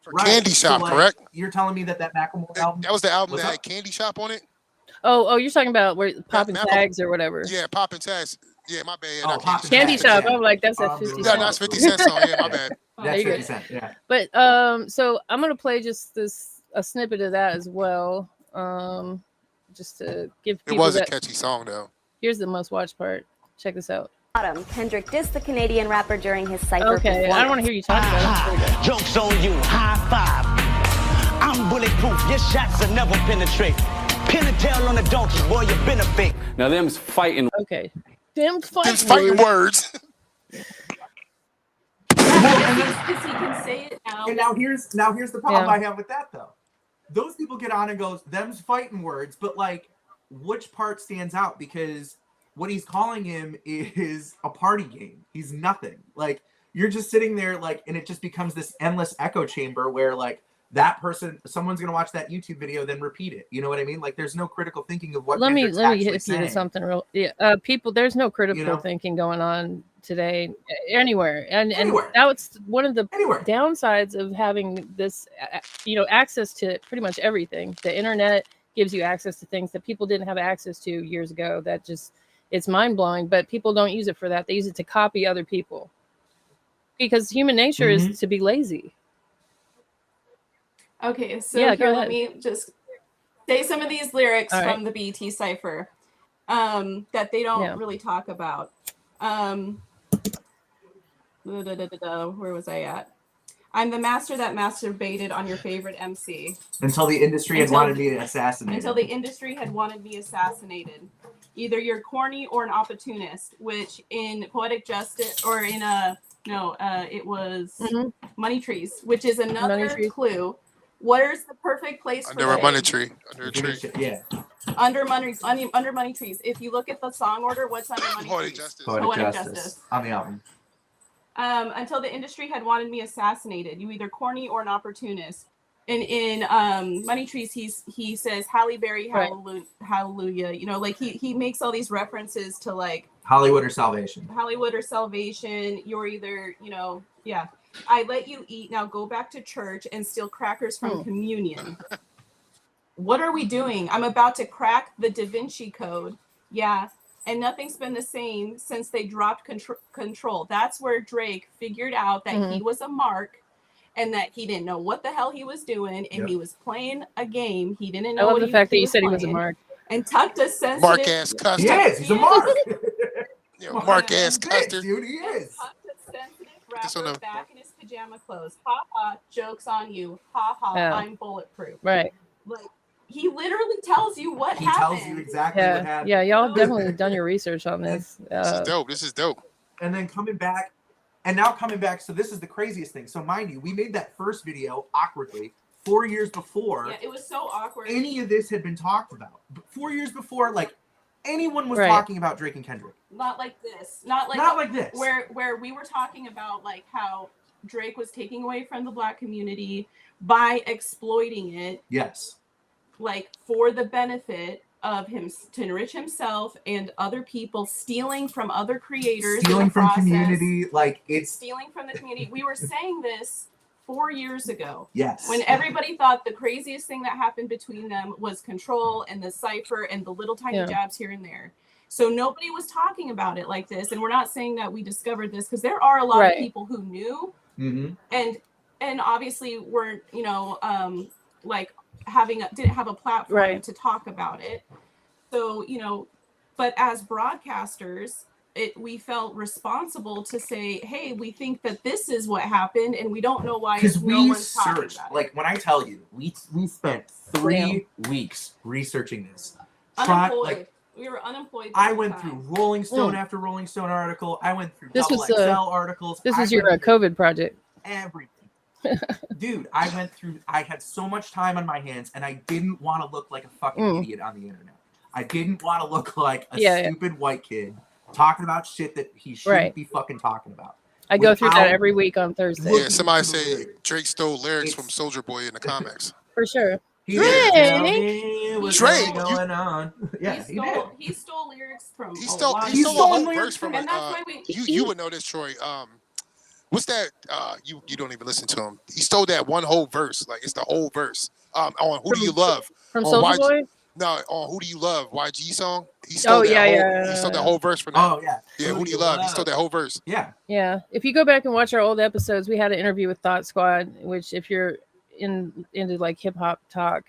For Right. Candy Shop, So, like, correct? You're telling me that Macklemore album? That was the album What's that up? had Candy Shop on it. Oh, you're talking about where popping Malcolm- tags or whatever. Yeah, Poppin' Tags. Yeah, my bad. Yeah, Oh, not Poppin' Candy Tags, Shop. yeah. I'm like, that's at 50 Yeah, Cent. that's 50 Cent song. Yeah, my bad. That's you're 50 good. Cent, yeah. But so I'm gonna play just a snippet of that as well. Just to give It people was a that. catchy song though. Here's the most watched part. Check this out. Kendrick dissed the Canadian rapper during his cypher Okay, I don't want to hear you talk about it. There we go. Joke's on you. High five. I'm bulletproof. Your shots will never penetrate. Pin a tail on the donkey, boy, you been a fake. Now them's fighting. Okay. Them Just fighting words. words. because he can say it now. And now here's the problem Yeah. I have with that though. Those people get on and goes, them's fighting words, but like which part stands out? Because what he's calling him is a party game. He's nothing. Like you're just sitting there like, and it just becomes this endless echo chamber where like that person, someone's gonna watch that YouTube video, then repeat it. You know what I mean? Like there's no critical thinking of what Let me Kendrick's hit actually you with saying. something real. People, there's no critical You know? thinking going on today anywhere, and Anywhere. that's one of the Anywhere. downsides of having this, access to pretty much everything. The internet gives you access to things that people didn't have access to years ago. That just, it's mind blowing. But people don't use it for that. They use it to copy other people because human nature is to be lazy. Okay, so Yeah, go here, let ahead. me just say some of these lyrics All right. from the BET cipher. that they don't Yeah. really talk about. Where was I at? I'm the master that masturbated on your favorite MC. Until the industry had wanted me assassinated. Until the industry had wanted me assassinated. Either you're corny or an opportunist, which in Poetic Justice, or in it was Money Trees, which is another clue. Where's the perfect place for Under a money tree. Under a tree. Yeah. Under Money Trees. If you look at the song order, what's under Money Poetic Trees? Justice. Poetic Justice. On the album. Until the industry had wanted me assassinated. You either corny or an opportunist. And in Money Trees, he says Halle Berry, hallelujah. You know, like he makes all these references to like Hollywood or Salvation. Hollywood or Salvation. You're either, I let you eat. Now go back to church and steal crackers from communion. What are we doing? I'm about to crack the Da Vinci Code. Yeah. And nothing's been the same since they dropped control. That's where Drake figured out that he was a mark and that he didn't know what the hell he was doing. And he was playing a game. He didn't know. I love the fact that you said he was a mark. And tucked a sensitive... Mark-ass custard. He is. He's a mark. Mark-ass custard. Dude, he is. Tucked a sensitive rapper back in his pajama clothes. Ha ha, joke's on you. Ha ha, I'm bulletproof. Right. Like, he literally tells you what happened. He tells you exactly what happened. Yeah, y'all have definitely done your research on this. This is dope. And then coming back, so this is the craziest thing. So mind you, we made that first video awkwardly 4 years before. Yeah, it was so awkward. Any of this had been talked about. 4 years before, like, anyone was talking about Drake and Kendrick. Not like this. Not like this. Where we were talking about, like, how Drake was taking away from the Black community by exploiting it. Yes. Like, for the benefit of him to enrich himself and other people, stealing from other creators, stealing from community, like it's stealing from the community. We were saying this 4 years ago. Yes. When everybody thought the craziest thing that happened between them was Control and the Cypher and the little tiny jabs here and there. So nobody was talking about it like this. And we're not saying that we discovered this, because there are a lot of people who knew and obviously weren't, like didn't have a platform to talk about it. So, but as broadcasters, we felt responsible to say, hey, we think that this is what happened and we don't know why no one's talking about it. Like when I tell you, we spent 3 weeks researching this. Unemployed. We were unemployed. I went through Rolling Stone after Rolling Stone article. I went through XL articles. This was your COVID project. Everything. Dude, I had so much time on my hands and I didn't want to look like a fucking idiot on the internet. I didn't want to look like a stupid white kid talking about shit that he shouldn't be fucking talking about. I go through that every week on Thursday. Yeah, somebody say Drake stole lyrics from Soulja Boy in the comics. For sure. Drake! What's Drake, going on? Yeah, he stole lyrics from he stole a whole verse from it. You would know this, Troy. What's that? You don't even listen to him. He stole that one whole verse. Like, it's the whole verse. On Who Do You Love? From Soulja Boy? No, on Who Do You Love? YG song. He stole He stole that whole verse from that. Oh yeah. Yeah, Who Do You Love? He stole that whole verse. Yeah. Yeah. If you go back and watch our old episodes, we had an interview with Thought Squad, which if you're into like hip hop talk,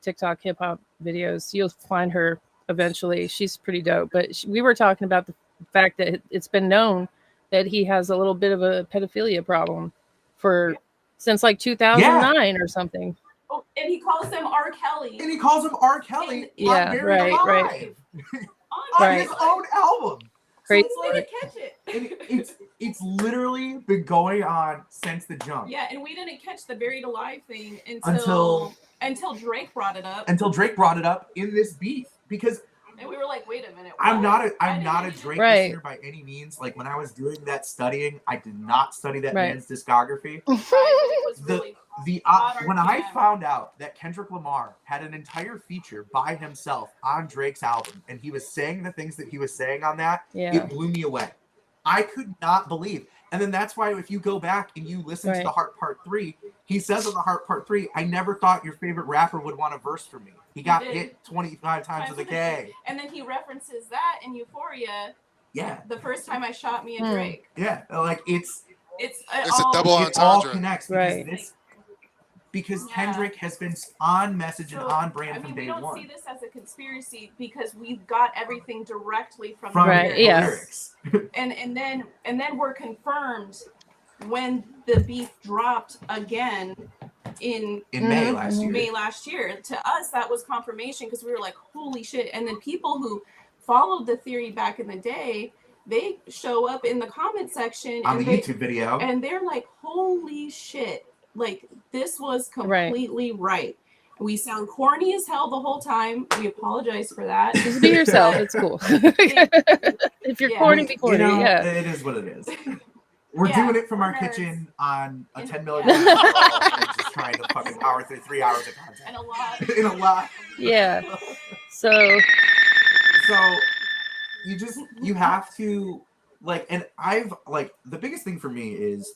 TikTok hip hop videos, you'll find her eventually. She's pretty dope. But we were talking about the fact that it's been known that he has a little bit of a pedophilia problem since like 2009 or something. Oh, and he calls them R. Kelly. And he calls him R. Kelly. Right. On his own album. Crazy. So we didn't catch it. It's literally been going on since the jump. Yeah, and we didn't catch the Buried Alive thing until Drake brought it up. Until Drake brought it up in this beef, because. And we were like, wait a minute. I'm not a Drake listener by any means. Like when I was doing that studying, I did not study that man's discography. When I found out that Kendrick Lamar had an entire feature by himself on Drake's album, and he was saying the things that he was saying on that, it blew me away. I could not believe. And then that's why if you go back and you listen to the Heart Part 3, he says on the Heart Part 3, I never thought your favorite rapper would want a verse from me. He got hit 25 times with a K. And then he references that in Euphoria. Yeah. The first time I shot me and Drake. Yeah. Like it's a double entendre. It all connects. Right. because Kendrick has been on message and on brand from day we don't one. see this as a conspiracy because we got everything directly from Right, the yeah. lyrics. and then we're confirmed when the beef dropped again in May last year. May last year. To us, that was confirmation because we were like, holy shit. And then people who followed the theory back in the day, they show up in the comment section on the YouTube video, and they're like, holy shit, like this was completely right. We sound corny as hell the whole time. We apologize for that. Just be yourself. It's cool. If you're corny, be corny. You know, yeah, it is what it is. We're Yeah, doing it from our nerds. kitchen on a 10 million and just trying to fucking power through 3 hours of content. And a lot. In a lot. yeah. So you have to like, and I've like, the biggest thing for me is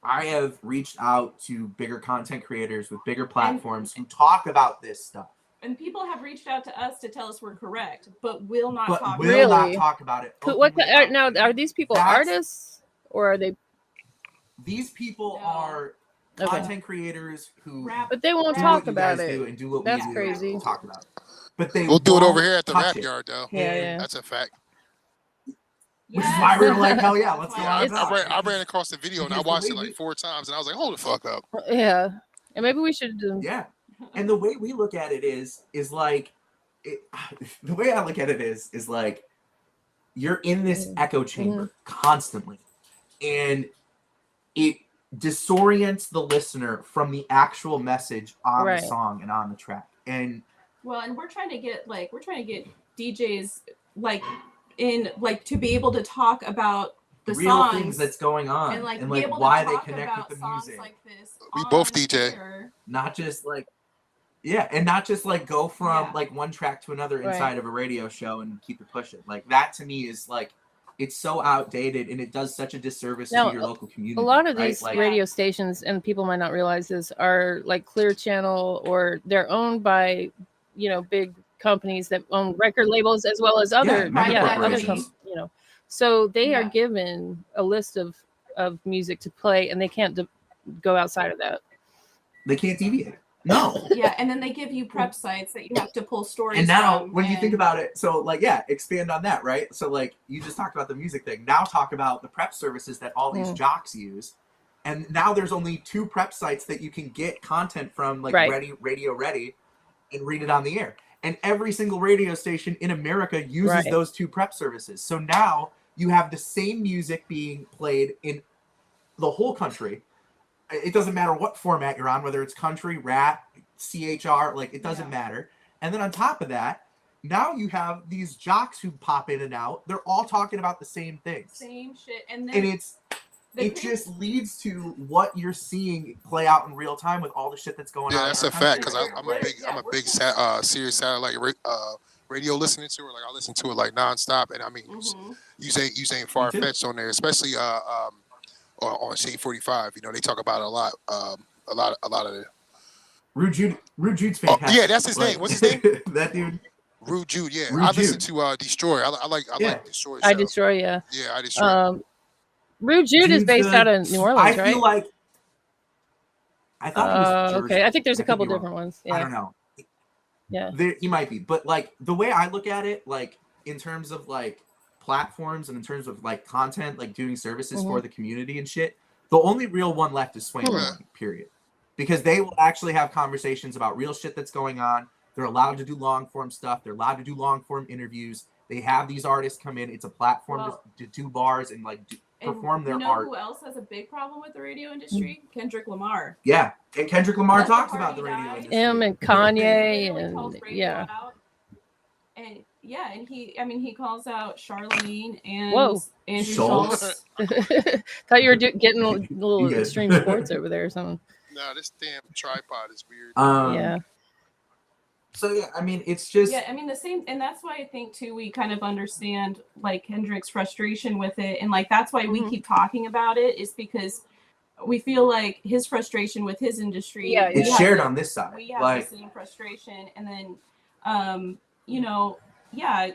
I have reached out to bigger content creators with bigger platforms who talk about this stuff. And people have reached out to us to tell us we're correct, but will not But talk will about not talk about it. what now? Are these people artists or are they? These people are content creators who, but they won't do talk what you about guys it. do and do what That's we do crazy. and talk about it. But they We'll do it over won't here at the touch rap it. yard, though. Yeah. That's a fact. Which is why we were like, hell yeah, let's go Yeah, on. I ran across the video and I watched it like 4 times, and I was like, hold the fuck up. Yeah, and maybe we should do. Yeah, and the way we look at it is like, the way I look at it is like, you're in this echo chamber constantly, and it disorients the listener from the actual message on the song and on the track. And well, and we're trying to get DJs to be able to talk about the real songs things that's going on and and be able why to they talk connect about with the songs music. like this We both on DJ. air. Not just like, yeah, and not just like go from like one track to another inside of a radio show and keep it pushing. Like that to me is like, it's so outdated and it does such a disservice to your local community. A lot of right? these like, radio stations, and people might not realize this, are like Clear Channel, or they're owned by, big companies that own record labels as well as other, So they are given a list of music to play, and they can't go outside of that. They can't deviate. No. Yeah, and then they give you prep sites that you have to pull stories And now, from, when you think about it, so like, expand on that, right? So like, you just talked about the music thing. Now talk about the prep services that all these jocks use. And now there's only 2 prep sites that you can get content from, like Radio Ready, and read it on the air. And every single radio station in America uses those 2 prep services. So now you have the same music being played in the whole country. It doesn't matter what format you're on, whether it's country, rap, CHR, like it doesn't matter. And then on top of that, now you have these jocks who pop in and out. They're all talking about the same things. Same shit. And it just leads to what you're seeing play out in real time with all the shit that's going on. Yeah, that's a fact, because I'm a big Sirius satellite radio listening to it. Like I listen to it like nonstop, and I mean, you saying far fetched on there, especially on Shade 45. They talk about it a lot. A lot of it. Rude Jude's fantastic. Yeah, that's his name. What's his name? That dude. Rude Jude. Yeah, Rude I listen Jude. to Destroy. I like Destroy. I Destroy. Yeah. Yeah, I Destroy. Rude Jude is based out of New Orleans, right? I feel like. I thought it was Jersey. Okay. I think there's a couple different ones. Yeah. I don't know. Yeah. He might be, but like the way I look at it, like in terms of like platforms and in terms of like content, like doing services for the community and shit, the only real one left is Swing Rolling, period. Because they will actually have conversations about real shit that's going on. They're allowed to do long form stuff. They're allowed to do long form interviews. They have these artists come in. It's a platform to do bars and like perform their art. Who else has a big problem with the radio industry? Kendrick Lamar. Yeah, and Kendrick Lamar talks about the radio industry. Him and Kanye and And he calls out Charlene and Andrew Schultz. Thought you were getting a little extreme sports over there or something. No, this damn tripod is weird. Yeah. So yeah, I mean, it's just the same, and that's why I think too we kind of understand like Kendrick's frustration with it, and like that's why we keep talking about it, is because we feel like his frustration with his industry. It's shared on this side. We have like, the same frustration, and then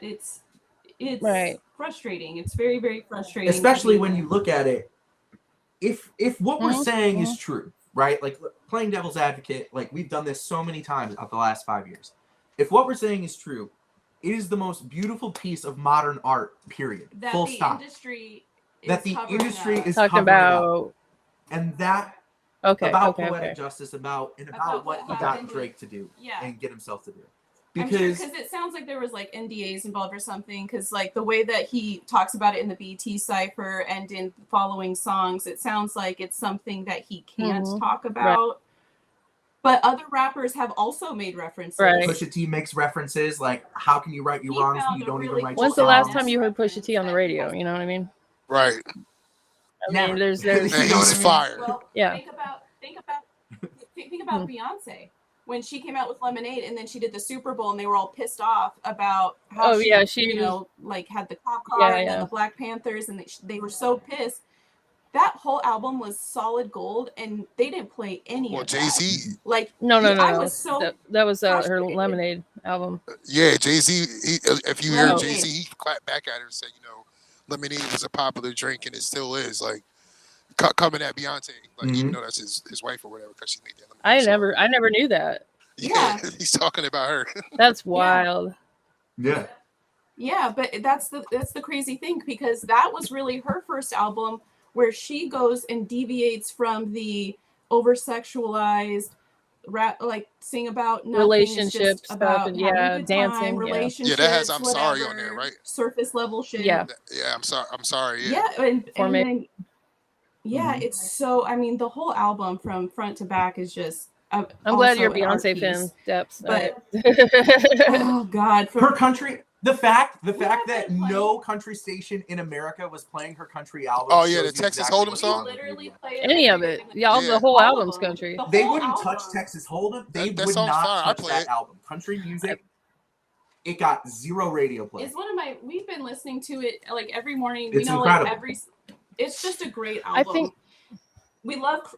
it's frustrating. It's very, very frustrating. Especially when you look at it, if what we're saying is true, right? Like playing devil's advocate, like we've done this so many times out the last 5 years. If what we're saying is true, it is the most beautiful piece of modern art, period. That Full the stop. industry is That the covering industry up. is Talking covering it up. about And that okay, about okay, poetic okay. justice, about About what he what got happened Drake to do Yeah. and get himself to do. I'm sure Because because it sounds like there was like NDAs involved or something. Because like the way that he talks about it in the BT cipher and in following songs, it sounds like it's something that he can't talk about. But other rappers have also made references. Right. Pusha T makes references like, how can you right your wrongs when you don't even write When's your the last songs? time you heard Pusha T on the radio? You know what I mean? Right. I mean, there's And he's fire. Well, Yeah. think about Beyonce when she came out with Lemonade, and then she did the Super Bowl, and they were all pissed off about how Oh, she, yeah, she you was- know, like had the cop car Yeah, and yeah. then the Black Panthers, and they were so pissed. That whole album was solid gold, and they didn't play any Well, of that. Jay-Z. Like No. I was so that was her frustrated. Lemonade album. Yeah, Jay-Z, if you hear Lemonade. Jay-Z, he clapped back at her and said, you know, lemonade was a popular drink and it still is. Like, coming at Beyonce, like, even though that's his wife or whatever, because she made that lemonade. I never knew that. Yeah, he's talking about her. That's wild. Yeah. Yeah, but that's the crazy thing, because that was really her first album where she goes and deviates from the over-sexualized rap, like sing about nothing. Relationship It's just stuff about and, having yeah, a good dancing, time, yeah. relationships, Yeah, that has I'm sorry on whatever, there, right? surface level shit. Yeah. Yeah, I'm sorry. Yeah. Yeah, and Formation. then it's so, I mean, the whole album from front to back is just I'm glad you're a also an art Beyonce piece. fan, Depps. But oh god, Her country, the fact that no country station in America was playing her country album. Oh, yeah, shows the you Texas exactly Hold'em what's song? wrong with literally media. play Any of it. Yeah, Yeah. the whole All album's of them. country. The They whole wouldn't album. touch Texas Hold'em. They That would song's not fire. I touch play that it. album. Country music, it got 0 radio play. It's one of my. We've been listening to it like every morning. It's you know, incredible. like every. It's just a great I album. think- we love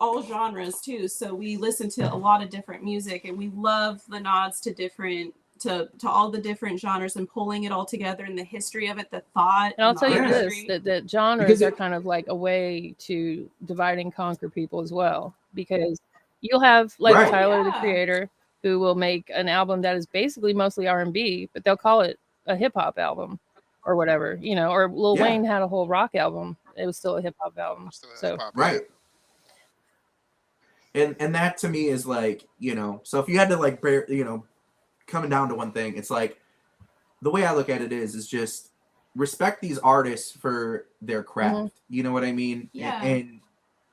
all genres too. So we listen to a lot of different music, and we love the nods to different to all the different genres and pulling it all together and the history of it, the thought. And I'll the tell you artistry. this, that genres Because are kind of like a way to divide and conquer people as well. Because you'll have like Right. Tyler, the Yeah. Creator, who will make an album that is basically mostly R&B, but they'll call it a hip hop album or whatever, you know, or Lil Yeah. Wayne had a whole rock album. It was still a hip hop album. Still So hip-hop, Right. And that to me is like, you know, so if you had to like bear, you know, coming down to one thing, it's like the way I look at it is just respect these artists for their craft. You know what I mean? Yeah.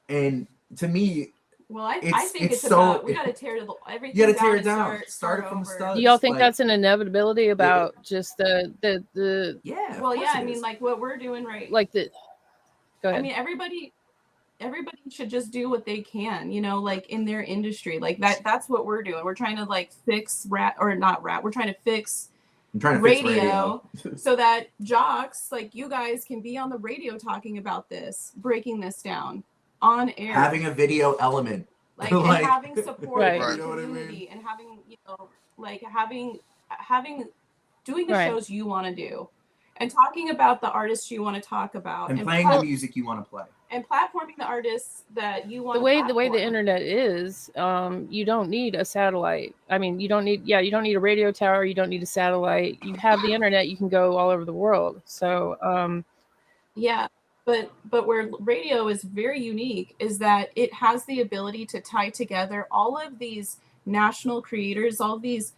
And to me, Well, I It's- think it's it's so- about we got to tear everything you gotta tear and it down. Start it from the over. start. do y'all think Like- that's an inevitability about just the yeah. of Well, course yeah, I it mean, is. like what we're doing right. like the go ahead. I mean, everybody should just do what they can, you know, like in their industry. Like that's what we're doing. We're trying to like fix we're trying to fix I'm trying to fix radio, radio. so that jocks like you guys can be on the radio talking about this, breaking this down on air. Having a video element. like, like- and having support Right. in Right. the You know what I mean? community and having, you know, like having doing the Right. shows you want to do and talking about the artists you want to talk about And playing the music you want to play. and platforming the artists that you want the to way the platform. internet is, you don't need a satellite. I mean, you don't need a radio tower, you don't need a satellite. You have the internet, you can go all over the world. So Yeah, but where radio is very unique is that it has the ability to tie together all of these national creators, all these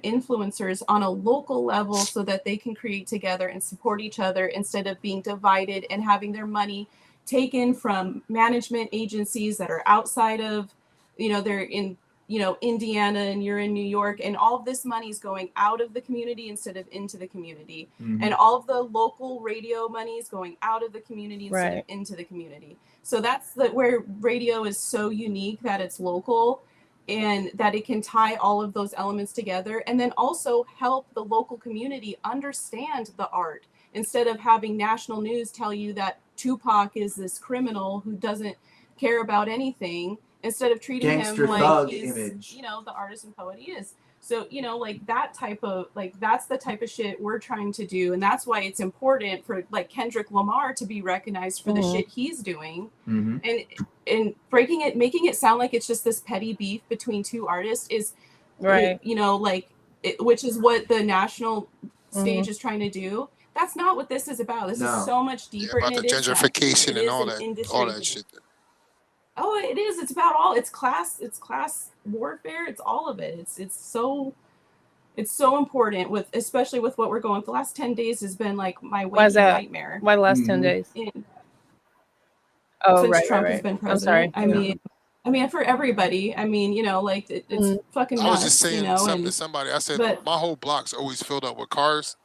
influencers on a local level so that they can create together and support each other instead of being divided and having their money taken from management agencies that are outside of, you know, they're in, you know, Indiana and you're in New York, and all of this money is going out of the community instead of into the community. And all of the local radio money is going out of the community instead of Right. into the community. So that's where radio is so unique, that it's local and that it can tie all of those elements together, and then also help the local community understand the art instead of having national news tell you that Tupac is this criminal who doesn't care about anything, instead of treating Gangster him like thug he's, image. you know, the artist and poet he is. So, you know, like that type of, like, that's the type of shit we're trying to do. And that's why it's important for like Kendrick Lamar to be recognized for the shit he's doing. And breaking it, making it sound like it's just this petty beef between two artists is, Right. you know, like, which is what the national stage is trying to do. That's not what this is about. This is so much deeper. About the and it is that. gentrification It and is all an that, industry. shit. Oh, it is. It's about all. It's class warfare. It's all of it. It's so important with, especially with what we're going. The last 10 days has been like my Why is waking that? nightmare. Why the last 10 days? Oh, Since right, Trump right, has been right. I'm sorry. president. I mean, for everybody. I mean, you know, like it's fucking nuts. I was just saying you know, something to somebody. I said my whole block's always filled up with cars,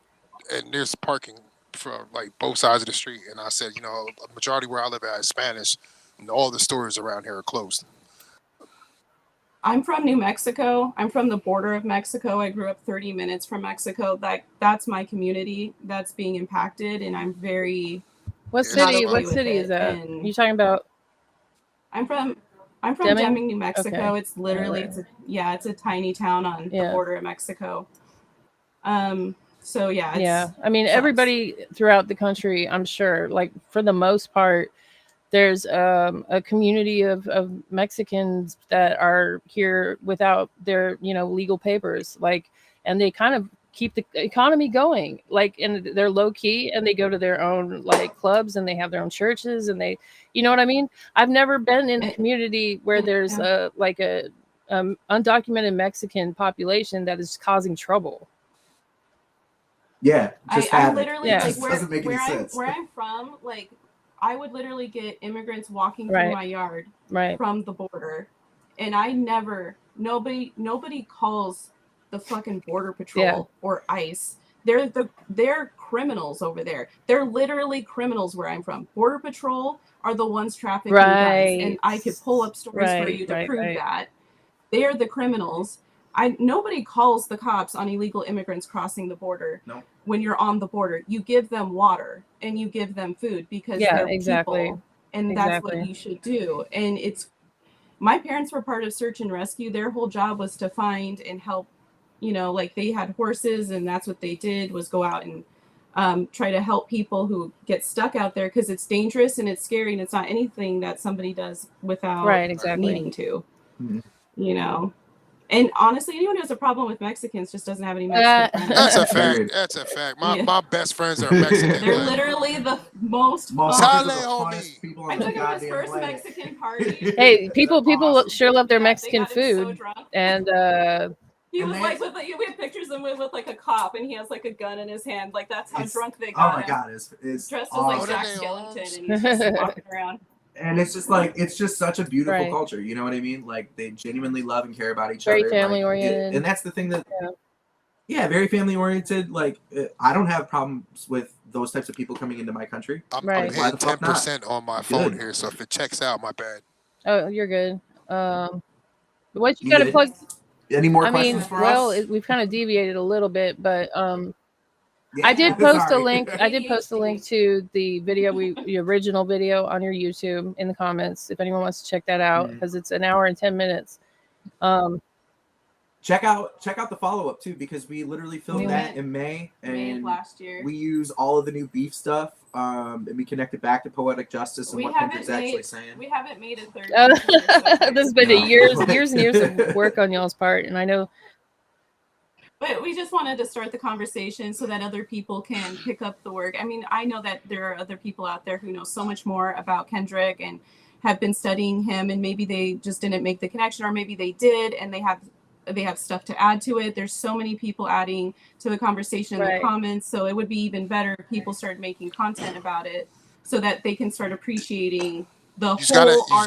and there's parking from like both sides of the street. And I said, you know, a majority where I live at is Spanish, and all the stores around here are closed. I'm from New Mexico. I'm from the border of Mexico. I grew up 30 minutes from Mexico. That's my community that's being impacted, and I'm very. What city? not What okay with city it. is that? And You talking about? I'm from Deming? Deming, New Mexico. Okay. It's literally it's a tiny town on the border of Mexico. So yeah. Yeah, I mean, sucks. everybody throughout the country, I'm sure, like for the most part, there's a community of Mexicans that are here without their, you know, legal papers, like, and they kind of keep the economy going, like, and they're low key, and they go to their own like clubs, and they have their own churches, and they, you know what I mean? I've never been in a community where there's a undocumented Mexican population that is causing trouble. Yeah, I literally like doesn't make any sense. where I'm from, like I would literally get immigrants walking through Right. my yard Right. from the border, and nobody calls the fucking border patrol or ICE. They're criminals over there. They're literally criminals where I'm from. Border patrol are the ones trafficking guns, and I could pull up stories for you to prove that. They are the criminals. Nobody calls the cops on illegal immigrants crossing the border. No. When you're on the border, you give them water and you give them food because they're people, and that's what you should do. And my parents were part of search and rescue. Their whole job was to find and help. You know, like they had horses, and that's what they did, was go out and try to help people who get stuck out there, because it's dangerous and it's scary, and it's not anything that somebody does without needing to. You know. And honestly, anyone who has a problem with Mexicans just doesn't have any Mexican friends. That's a fact. That's a fact. My best friends are Mexican. They're literally the most fun. Homie. I took him to his first Mexican party. Hey, people sure love their Mexican food, and he was like, we have pictures of him with like a cop, and he has like a gun in his hand. Like that's how drunk they got him. Oh my god, it's dressed awesome. as like Jack Skellington, and he's just walking around. And it's just like, it's just such a beautiful Right. culture. You know what I mean? Like they genuinely love and care about each other. very family oriented. And that's the thing that, very family oriented. Like I don't have problems with those types of people coming into my country. I'm Right. hitting 10% on my phone here, so if it checks out, my bad. Oh, you're good. What you You got to good? plug? Any more I mean, questions for well, us? we've kind of deviated a little bit, but Yeah, I did post a sorry. link. I did post a link to the video, the original video on your YouTube in the comments. If anyone wants to check that out, because it's an hour and 10 minutes. Check out the follow-up too, because we literally filmed that in May, and May of last year. we use all of the new beef stuff, and we connect it back to poetic justice and what Kendrick's actually saying. We haven't made a third episode. This has been years and years of work on y'all's part, and I know. But we just wanted to start the conversation so that other people can pick up the work. I mean, I know that there are other people out there who know so much more about Kendrick and have been studying him, and maybe they just didn't make the connection, or maybe they did and they have stuff to add to it. There's so many people adding to the conversation in the comments, so it would be even better if people started making content about it so that they can start appreciating the You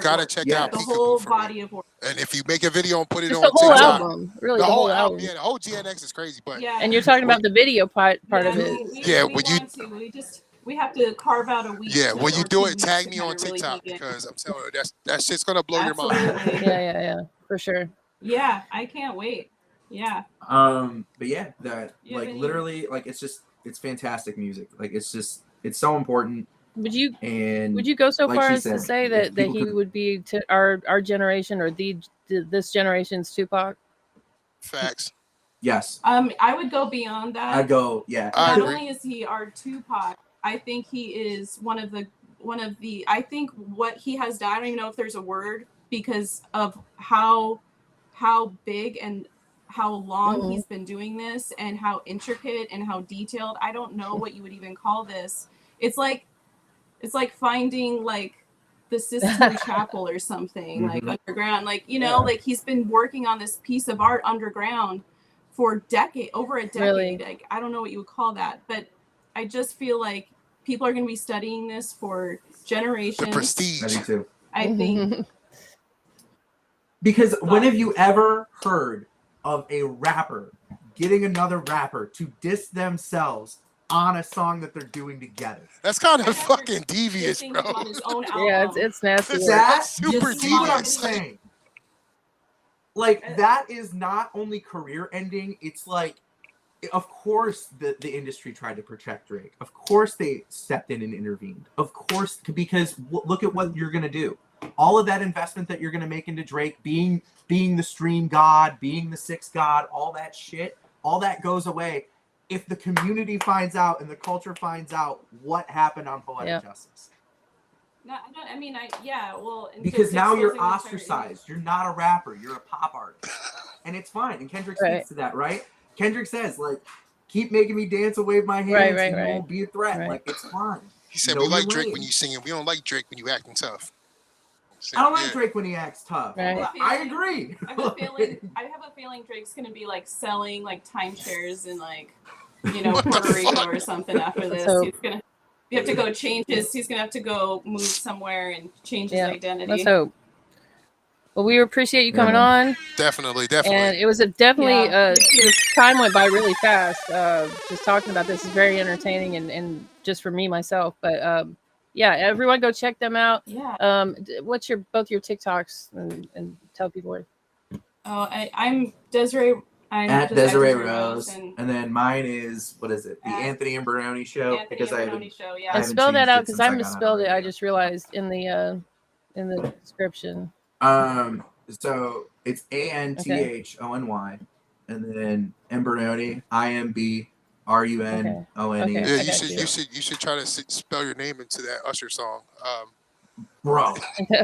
gotta check out the Peekaboo whole for me. body of work. And if you make a video and put it Just on the whole TikTok, album, really, the whole album. Yeah, the whole GNX is crazy, but And you're talking about the video part of it. We have to carve out a week. Yeah, when you or do 2 it, tag weeks me to on kinda really TikTok, dig in. because I'm telling you, that shit's gonna blow your mind. Absolutely. Yeah, for sure. Yeah, I can't wait. Yeah. But yeah, that You have like any- literally, like it's fantastic music. Like it's so important. Would you And go so like far she as to said, say if that people he could- would be to our generation, or this generation's Tupac? Facts. Yes. I would go beyond that. I'd go, yeah. I Not agree. only is he our Tupac, I think he is one of the I think what he has done, I don't even know if there's a word, because of how big and how long he's been doing this and how intricate and how detailed. I don't know what you would even call this. It's like finding like the Sistine Chapel or something, like underground, like, you know, like he's been working on this piece of art underground for over a decade. Really? Like, I don't know what you would call that, but I just feel like people are going to be studying this for generations. The prestige. I do too. I think Because when have you ever heard of a rapper getting another rapper to diss themselves on a song that they're doing together? That's kind of fucking devious, dissing bro. him on his own album. Yeah, it's nasty. It's work. That super you see what I'm devious. saying? Like, that is not only career ending, it's like, of course the industry tried to protect Drake. Of course they stepped in and intervened. Of course, because look at what you're going to do. All of that investment that you're going to make into Drake, being the stream god, being the sixth god, all that shit, all that goes away if the community finds out and the culture finds out what happened on Poetic Justice. No, I don't. I mean, well, and Because just now you're exposing the entire ostracized. You're not a rapper. You're a pop artist. And it's fine. And Kendrick speaks to that, right? Kendrick says, like, keep making me dance and wave my hands and you won't be a threat. Right. Like, it's fine. He said, Know we like your Drake lane. when you singing. We don't like Drake when you acting tough. I don't like Drake when he acts tough. Right. But I agree. I have a feeling Drake's gonna be like selling like timeshares in like, you know, Puerto Rico or something after this. So- He's gonna have to go change he's gonna have to go move somewhere and change his identity. Let's hope. Well, we appreciate you coming on, Definitely. and it was this time went by really fast. Just talking about this is very entertaining, and just for me myself. But yeah, everyone go check them out. Yeah. What's both your TikToks and tell people where. Oh, I'm Deseree. I'm At just Deseree Deseree Rose. and And then mine is, what is it? The At Anthony Imbrunone Show. Anthony Because I Imbrunone haven't, Show, I yeah. And haven't spell that changed out it because since I got on misspelled it. radio. I just realized in the description. So it's ANTHONY, and then Imbrunone, IMBRUNONE. Okay. Yeah, I got you should try to spell your name into that Usher song. Bro.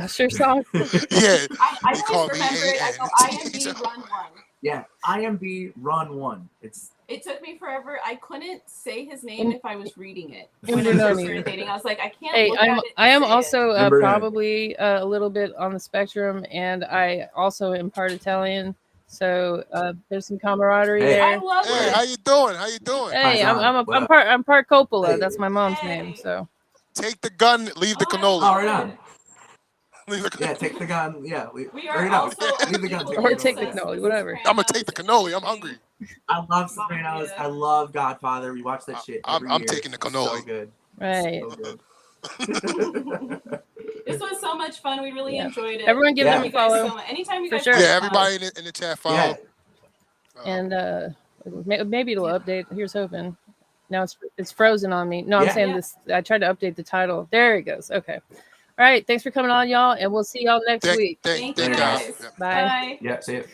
Sure song. Yeah. I They call always me remember it. I go IMB Run One. Yeah, IMB Run 1. It took me forever. I couldn't say his name if I was reading it. When I Imbrunone. was first dating, I was like, I can't. Hey, look at it I am and say also Imbrunone. probably a little bit on the spectrum, and I also am part Italian. So there's some camaraderie Hey. it. I there. love Hey, it. how you doing? How you doing? Hey, Paisano, what up? I'm part Coppola. Hey. That's my mom's Hey. name. So Take the gun, leave the Oh, cannoli. Oh, right on. Leave the Yeah, take the gun. Yeah, We right are on. also Leave the gun. Or take the cannoli, whatever. I'm gonna take the cannoli. I'm hungry. I love Sopranos. I love Godfather. We watch that shit every I'm year. taking the It's cannoli. So good. right. So good. This was so much fun. We really Yeah. enjoyed it. Everyone give them Thank a you guys follow. so much. Anytime you For guys sure. have Yeah, fun. everybody in the chat Yeah. follow. And maybe it'll update. Here's hoping. Now it's frozen on me. No, I'm Yeah. saying this. I tried to update the title. There it goes. Okay. All right. Thanks for coming on, y'all, and we'll see y'all next week. Thank you Later, guys. guys. Yeah. Bye. Bye. Yeah, see it.